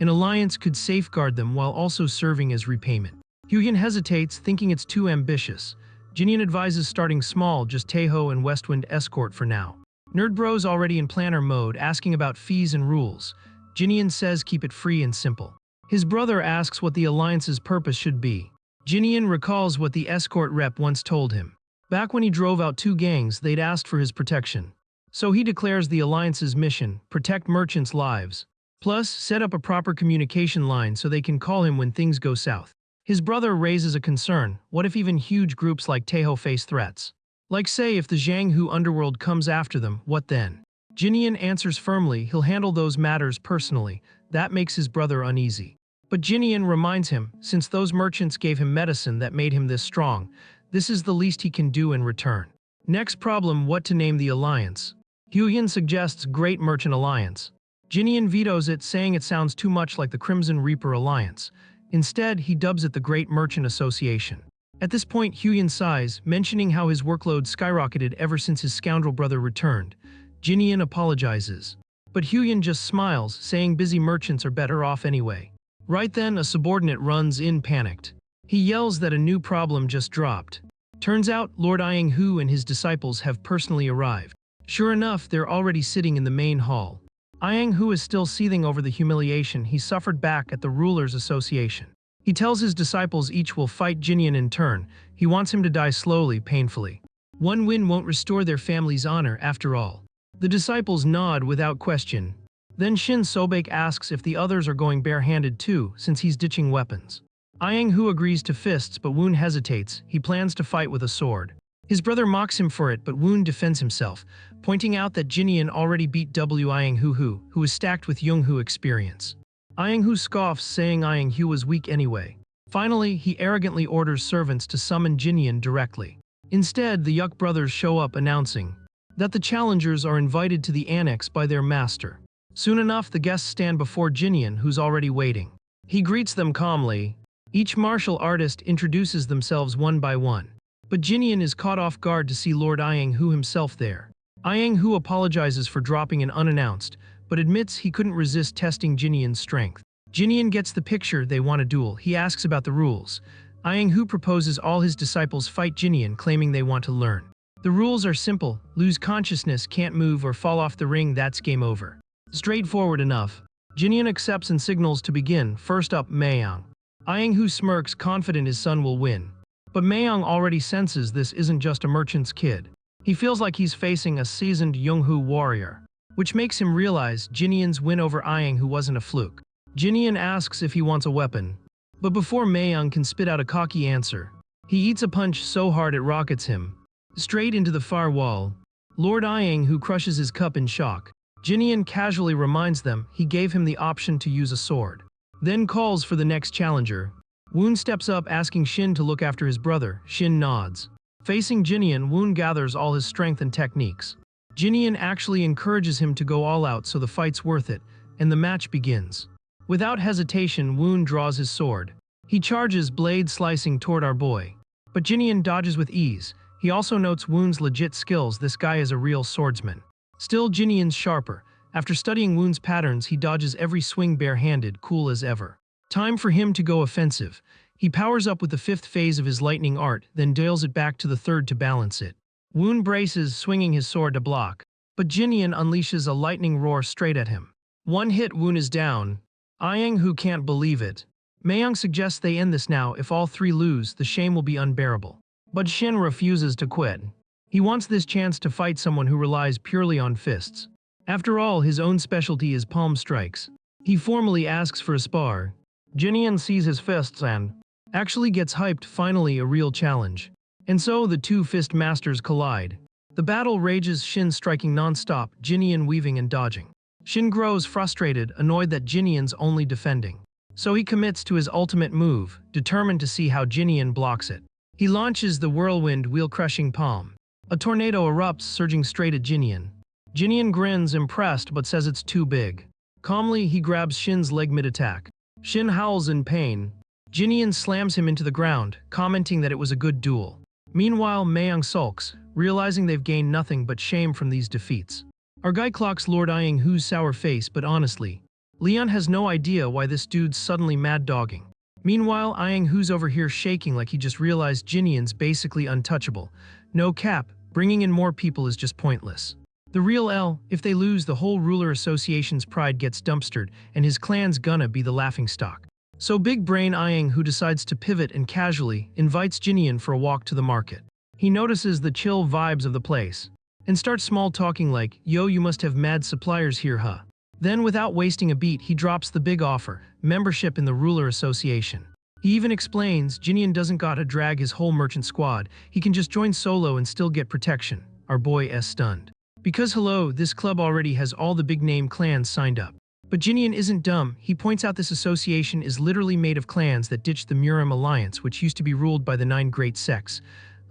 An alliance could safeguard them while also serving as repayment. Huyen hesitates, thinking it's too ambitious. Jinian advises starting small, just Taeho and Westwind Escort for now. Nerdbro's already in planner mode, asking about fees and rules. Jinian says keep it free and simple. His brother asks what the alliance's purpose should be. Jinian recalls what the Escort rep once told him. Back when he drove out two gangs, they'd asked for his protection. So he declares the Alliance's mission, protect merchants' lives. Plus, set up a proper communication line so they can call him when things go south. His brother raises a concern, what if even huge groups like Taeho face threats? Like say if the Jianghu underworld comes after them, what then? Jinian answers firmly he'll handle those matters personally. That makes his brother uneasy. But Jinian reminds him, since those merchants gave him medicine that made him this strong, this is the least he can do in return. Next problem, what to name the alliance. Huyen suggests Great Merchant Alliance. Jinian vetoes it, saying it sounds too much like the Crimson Reaper Alliance. Instead, he dubs it the Great Merchant Association. At this point, Huyen sighs, mentioning how his workload skyrocketed ever since his scoundrel brother returned. Jinian apologizes. But Huyen just smiles, saying busy merchants are better off anyway. Right then, a subordinate runs in panicked. He yells that a new problem just dropped. Turns out, Lord Iang-hu and his disciples have personally arrived. Sure enough, they're already sitting in the main hall. Iang-hu is still seething over the humiliation he suffered back at the Rulers' Association. He tells his disciples each will fight Jinian in turn. He wants him to die slowly, painfully. One win won't restore their family's honor, after all. The disciples nod without question. Then Shin Sobek asks if the others are going barehanded too, since he's ditching weapons. Iang-hu agrees to fists, but Woon hesitates. He plans to fight with a sword. His brother mocks him for it, but Woon defends himself, pointing out that Jinian already beat Iang-hu, who is stacked with Young-hu experience. Iang-hu scoffs, saying Iang-hu was weak anyway. Finally, he arrogantly orders servants to summon Jinian directly. Instead, the Yuk brothers show up, announcing that the challengers are invited to the annex by their master. Soon enough, the guests stand before Jinian, who's already waiting. He greets them calmly. Each martial artist introduces themselves one by one. But Jinian is caught off guard to see Lord Iang-hu himself there. Iang-hu apologizes for dropping in unannounced, but admits he couldn't resist testing Jinian's strength. Jinian gets the picture, they want a duel. He asks about the rules. Iang-hu proposes all his disciples fight Jinian, claiming they want to learn. The rules are simple: lose consciousness, can't move, or fall off the ring, that's game over. Straightforward enough. Jinian accepts and signals to begin. First up, Mayang. Iang-hu smirks, confident his son will win. But Mayang already senses this isn't just a merchant's kid. He feels like he's facing a seasoned Yonghu warrior, which makes him realize Jinian's win over Ayang who wasn't a fluke. Jinian asks if he wants a weapon, but before Mayang can spit out a cocky answer, he eats a punch so hard it rockets him straight into the far wall. Lord Ayang who crushes his cup in shock. Jinian casually reminds them he gave him the option to use a sword, then calls for the next challenger. Woon steps up asking Shin to look after his brother. Shin nods. Facing Jinian, Woon gathers all his strength and techniques. Jinian actually encourages him to go all out so the fight's worth it, and the match begins. Without hesitation, Woon draws his sword. He charges, blade slicing toward our boy. But Jinian dodges with ease. He also notes Woon's legit skills. This guy is a real swordsman. Still, Jinian's sharper. After studying Woon's patterns, he dodges every swing bare-handed, cool as ever. Time for him to go offensive. He powers up with the 5th phase of his lightning art, then dials it back to the 3rd to balance it. Woon braces, swinging his sword to block, but Jinian unleashes a lightning roar straight at him. One hit, Woon is down. Ayang who can't believe it. Mayang suggests they end this now. If all three lose, the shame will be unbearable. But Shin refuses to quit. He wants this chance to fight someone who relies purely on fists. After all, his own specialty is palm strikes. He formally asks for a spar. Jinian sees his fists and actually gets hyped, finally a real challenge. And so the two fist masters collide. The battle rages, Shin striking non-stop, Jinian weaving and dodging. Shin grows frustrated, annoyed that Jinian's only defending. So he commits to his ultimate move, determined to see how Jinian blocks it. He launches the whirlwind wheel-crushing palm. A tornado erupts, surging straight at Jinian. Jinian grins, impressed, but says it's too big. Calmly, he grabs Shin's leg mid-attack. Shin howls in pain. Jinian slams him into the ground, commenting that it was a good duel. Meanwhile, Mayang sulks, realizing they've gained nothing but shame from these defeats. Our guy clocks Lord Ayang Hu's sour face, but honestly, Leon has no idea why this dude's suddenly mad-dogging. Meanwhile, Ayang Hu's over here shaking like he just realized Jinian's basically untouchable. No cap, bringing in more people is just pointless. The real L, if they lose, the whole ruler association's pride gets dumpstered, and his clan's gonna be the laughingstock. So big brain Ayang Hu decides to pivot and casually invites Jinian for a walk to the market. He notices the chill vibes of the place and starts small talking like, "Yo, you must have mad suppliers here, huh?" Then, without wasting a beat, he drops the big offer, membership in the ruler association. He even explains Jinian doesn't gotta drag his whole merchant squad, he can just join solo and still get protection. Our boy is stunned. Because hello, this club already has all the big-name clans signed up. But Jinian isn't dumb. He points out this association is literally made of clans that ditched the Murim alliance, which used to be ruled by the 9 great sects.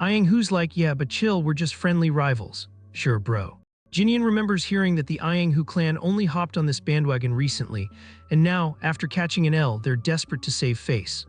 Ayang Hu's like, yeah, but chill, we're just friendly rivals. Sure, bro. Jinian remembers hearing that the Ayang Hu clan only hopped on this bandwagon recently, and now, after catching an L, they're desperate to save face.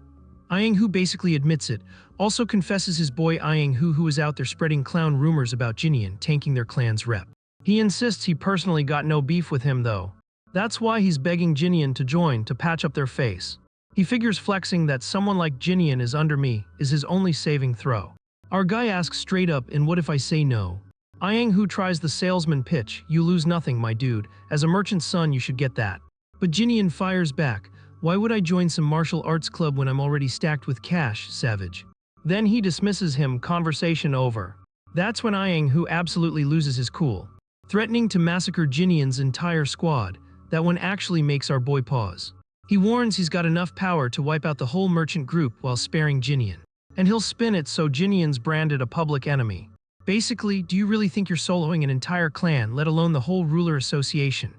Ayang Hu basically admits it, also confesses his boy Ayang Hu who is out there spreading clown rumors about Jinian, tanking their clan's rep. He insists he personally got no beef with him though. That's why he's begging Jinian to join to patch up their face. He figures flexing that someone like Jinian is under me is his only saving throw. Our guy asks straight up, and what if I say no? Ayang Hu tries the salesman pitch, you lose nothing my dude, as a merchant's son you should get that. But Jinian fires back, why would I join some martial arts club when I'm already stacked with cash, savage? Then he dismisses him, conversation over. That's when Ayang Hu absolutely loses his cool, threatening to massacre Jinian's entire squad. That one actually makes our boy pause. He warns he's got enough power to wipe out the whole merchant group while sparing Jinian. And he'll spin it so Jinian's branded a public enemy. Basically, do you really think you're soloing an entire clan, let alone the whole ruler association?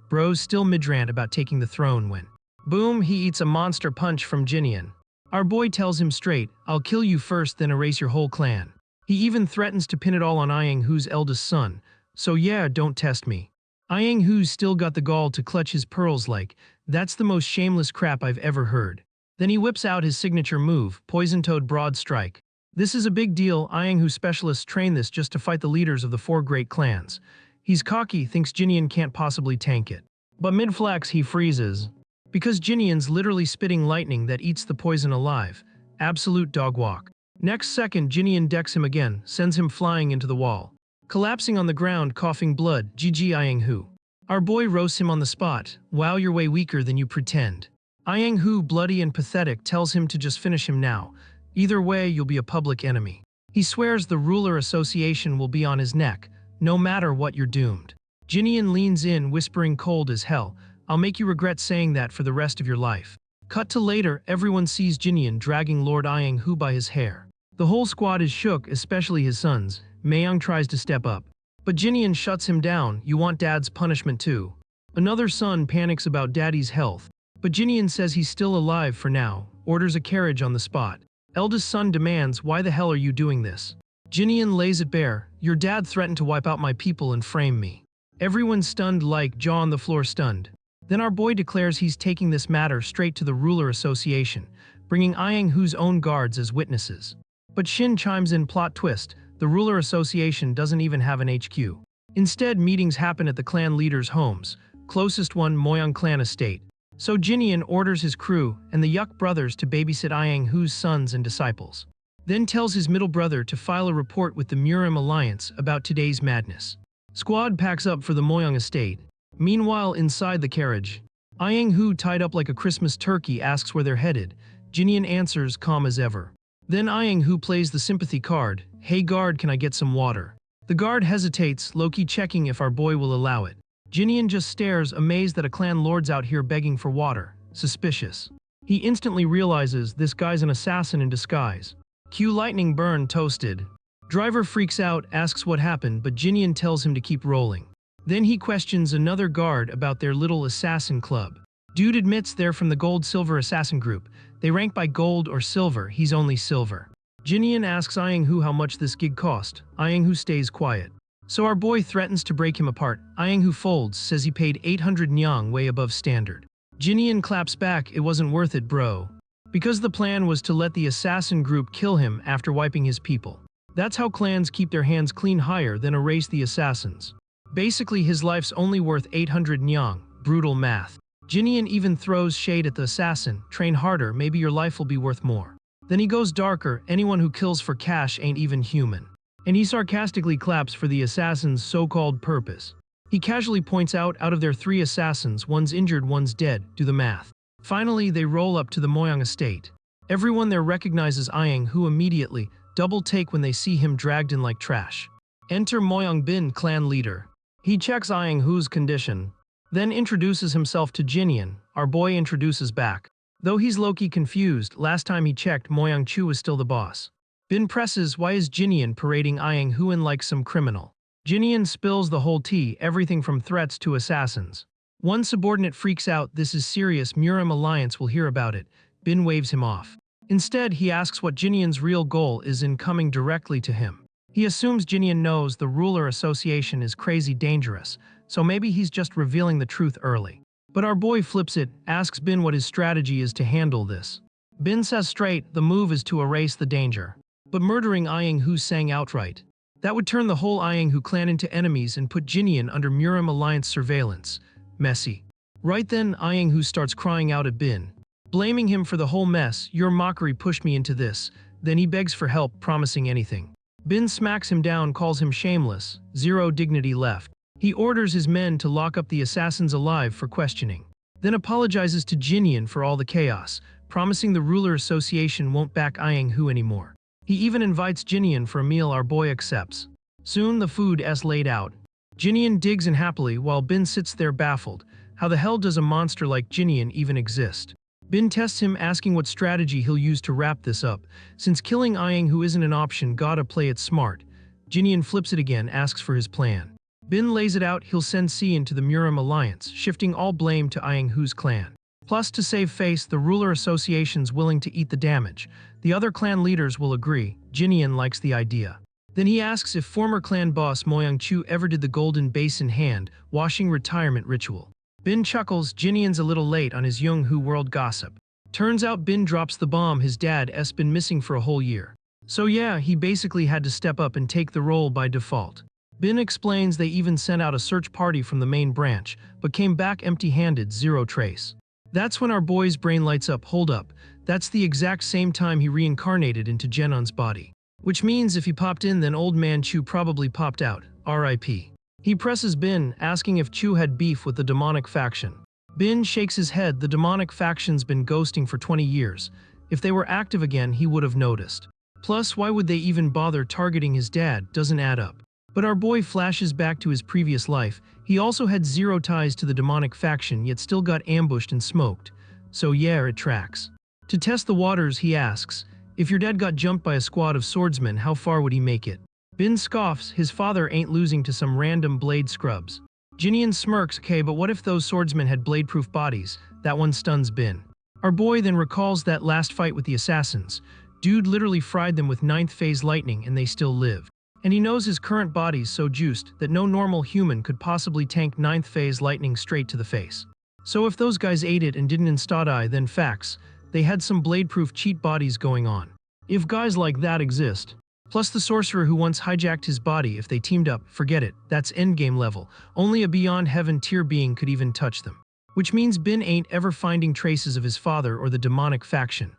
Bro's still mid-rant about taking the throne when, boom, he eats a monster punch from Jinian. Our boy tells him straight, I'll kill you first, then erase your whole clan. He even threatens to pin it all on Ayang Hu's eldest son. So yeah, don't test me. Ayang Hu's still got the gall to clutch his pearls like, that's the most shameless crap I've ever heard. Then he whips out his signature move, Poison Toad Broad Strike. This is a big deal. Ayang Hu specialists train this just to fight the leaders of the 4 great clans. He's cocky, thinks Jinian can't possibly tank it. But mid-flex he freezes. Because Jinian's literally spitting lightning that eats the poison alive. Absolute dog walk. Next second, Jinian decks him again, sends him flying into the wall. Collapsing on the ground, coughing blood, GG Ayang Hu. Our boy roasts him on the spot. Wow, you're way weaker than you pretend. Ayang Hu, bloody and pathetic, tells him to just finish him now. Either way, you'll be a public enemy. He swears the ruler association will be on his neck, no matter what, you're doomed. Jinian leans in, whispering cold as hell, "I'll make you regret saying that for the rest of your life." Cut to later, everyone sees Jinian dragging Lord Yang-hu by his hair. The whole squad is shook, especially his sons. Mayang tries to step up, but Jinian shuts him down. "You want Dad's punishment too." Another son panics about Daddy's health, but Jinian says he's still alive for now, orders a carriage on the spot. Eldest son demands, "Why the hell are you doing this?" Jinian lays it bare, "Your dad threatened to wipe out my people and frame me." Everyone's stunned, like jaw on the floor stunned. Then our boy declares he's taking this matter straight to the ruler association, bringing Yang-hu's own guards as witnesses. But Shin chimes in, plot twist, the ruler association doesn't even have an HQ. Instead, meetings happen at the clan leaders' homes, closest one Moyang clan estate. So Jinian orders his crew and the Yuk brothers to babysit Yang-hu's sons and disciples. Then tells his middle brother to file a report with the Murim Alliance about today's madness. Squad packs up for the Moyang estate. Meanwhile, inside the carriage, Yang-hu, tied up like a Christmas turkey, asks where they're headed. Jinian answers, calm as ever. Then Yang-hu plays the sympathy card. "Hey guard, can I get some water?" The guard hesitates, low-key checking if our boy will allow it. Jinian just stares, amazed that a clan lord's out here begging for water. Suspicious. He instantly realizes this guy's an assassin in disguise. Cue lightning burn, toasted. Driver freaks out, asks what happened, but Jinian tells him to keep rolling. Then he questions another guard about their little assassin club. Dude admits they're from the gold-silver assassin group. They rank by gold or silver, he's only silver. Jinian asks Yang-hu how much this gig cost. Yang-hu stays quiet. So our boy threatens to break him apart. Yang-hu folds, says he paid 800 nyang, way above standard. Jinian claps back, "It wasn't worth it, bro." Because the plan was to let the assassin group kill him after wiping his people. That's how clans keep their hands clean, higher than erase the assassins. Basically, his life's only worth 800 nyang. Brutal math. Jinian even throws shade at the assassin. "Train harder, maybe your life will be worth more." Then he goes darker, "Anyone who kills for cash ain't even human." And he sarcastically claps for the assassin's so-called purpose. He casually points out of their 3 assassins, one's injured, one's dead. Do the math. Finally, they roll up to the Moyang estate. Everyone there recognizes Yang-hu immediately, double take when they see him dragged in like trash. Enter Moyang Bin, clan leader. He checks Yang-hu's condition, then introduces himself to Jinian. Our boy introduces back. Though he's low-key confused, last time he checked, Moyang Chu was still the boss. Bin presses, why is Jinian parading Yang-hu in like some criminal? Jinian spills the whole tea, everything from threats to assassins. One subordinate freaks out, this is serious, Murim Alliance will hear about it. Bin waves him off. Instead, he asks what Jinian's real goal is in coming directly to him. He assumes Jinian knows the ruler association is crazy dangerous, so maybe he's just revealing the truth early. But our boy flips it, asks Bin what his strategy is to handle this. Bin says straight, the move is to erase the danger. But murdering Yang-hu sang outright. That would turn the whole Yang-hu clan into enemies and put Jinian under Murim Alliance surveillance. Messy. Right then, Yang-hu starts crying out at Bin, blaming him for the whole mess. "Your mockery pushed me into this." Then he begs for help, promising anything. Bin smacks him down, calls him shameless, zero dignity left. He orders his men to lock up the assassins alive for questioning. Then apologizes to Jinian for all the chaos, promising the ruler association won't back Yang-hu anymore. He even invites Jinian for a meal. Our boy accepts. Soon the food is laid out. Jinian digs in happily while Bin sits there baffled. How the hell does a monster like Jinian even exist? Bin tests him, asking what strategy he'll use to wrap this up. Since killing Yang-hu isn't an option, gotta play it smart. Jinian flips it again, asks for his plan. Bin lays it out, he'll send Cian to the Murim Alliance, shifting all blame to Yang-hu's clan. Plus, to save face, the ruler association's willing to eat the damage. The other clan leaders will agree. Jinian likes the idea. Then he asks if former clan boss Moyang Chu ever did the golden basin hand washing retirement ritual. Bin chuckles, Jinian's a little late on his Yung-hu world gossip. Turns out Bin drops the bomb, his dad's been missing for a whole year. So yeah, he basically had to step up and take the role by default. Bin explains they even sent out a search party from the main branch, but came back empty-handed, zero trace. That's when our boy's brain lights up, hold up, that's the exact same time he reincarnated into Jenon's body. Which means if he popped in, then old man Chu probably popped out, R.I.P. He presses Bin, asking if Chu had beef with the demonic faction. Bin shakes his head, the demonic faction's been ghosting for 20 years. If they were active again, he would have noticed. Plus, why would they even bother targeting his dad doesn't add up. But our boy flashes back to his previous life. He also had zero ties to the demonic faction, yet still got ambushed and smoked. So yeah, it tracks. To test the waters, he asks, if your dad got jumped by a squad of swordsmen, how far would he make it? Bin scoffs, his father ain't losing to some random blade scrubs. Jinian smirks, okay, but what if those swordsmen had blade-proof bodies? That one stuns Bin. Our boy then recalls that last fight with the assassins. Dude literally fried them with 9th phase lightning and they still lived. And he knows his current body's so juiced that no normal human could possibly tank 9th phase lightning straight to the face. So if those guys ate it and didn't insta-die, then facts, they had some blade-proof cheat bodies going on. If guys like that exist. Plus the sorcerer who once hijacked his body, if they teamed up, forget it, that's endgame level. Only a beyond heaven tier being could even touch them. Which means Bin ain't ever finding traces of his father or the demonic faction.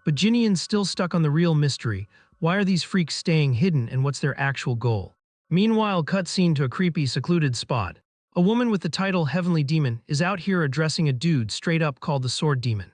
But Jinian's still stuck on the real mystery. Why are these freaks staying hidden and what's their actual goal? Meanwhile, cutscene to a creepy, secluded spot. A woman with the title Heavenly Demon is out here addressing a dude straight up called the Sword Demon.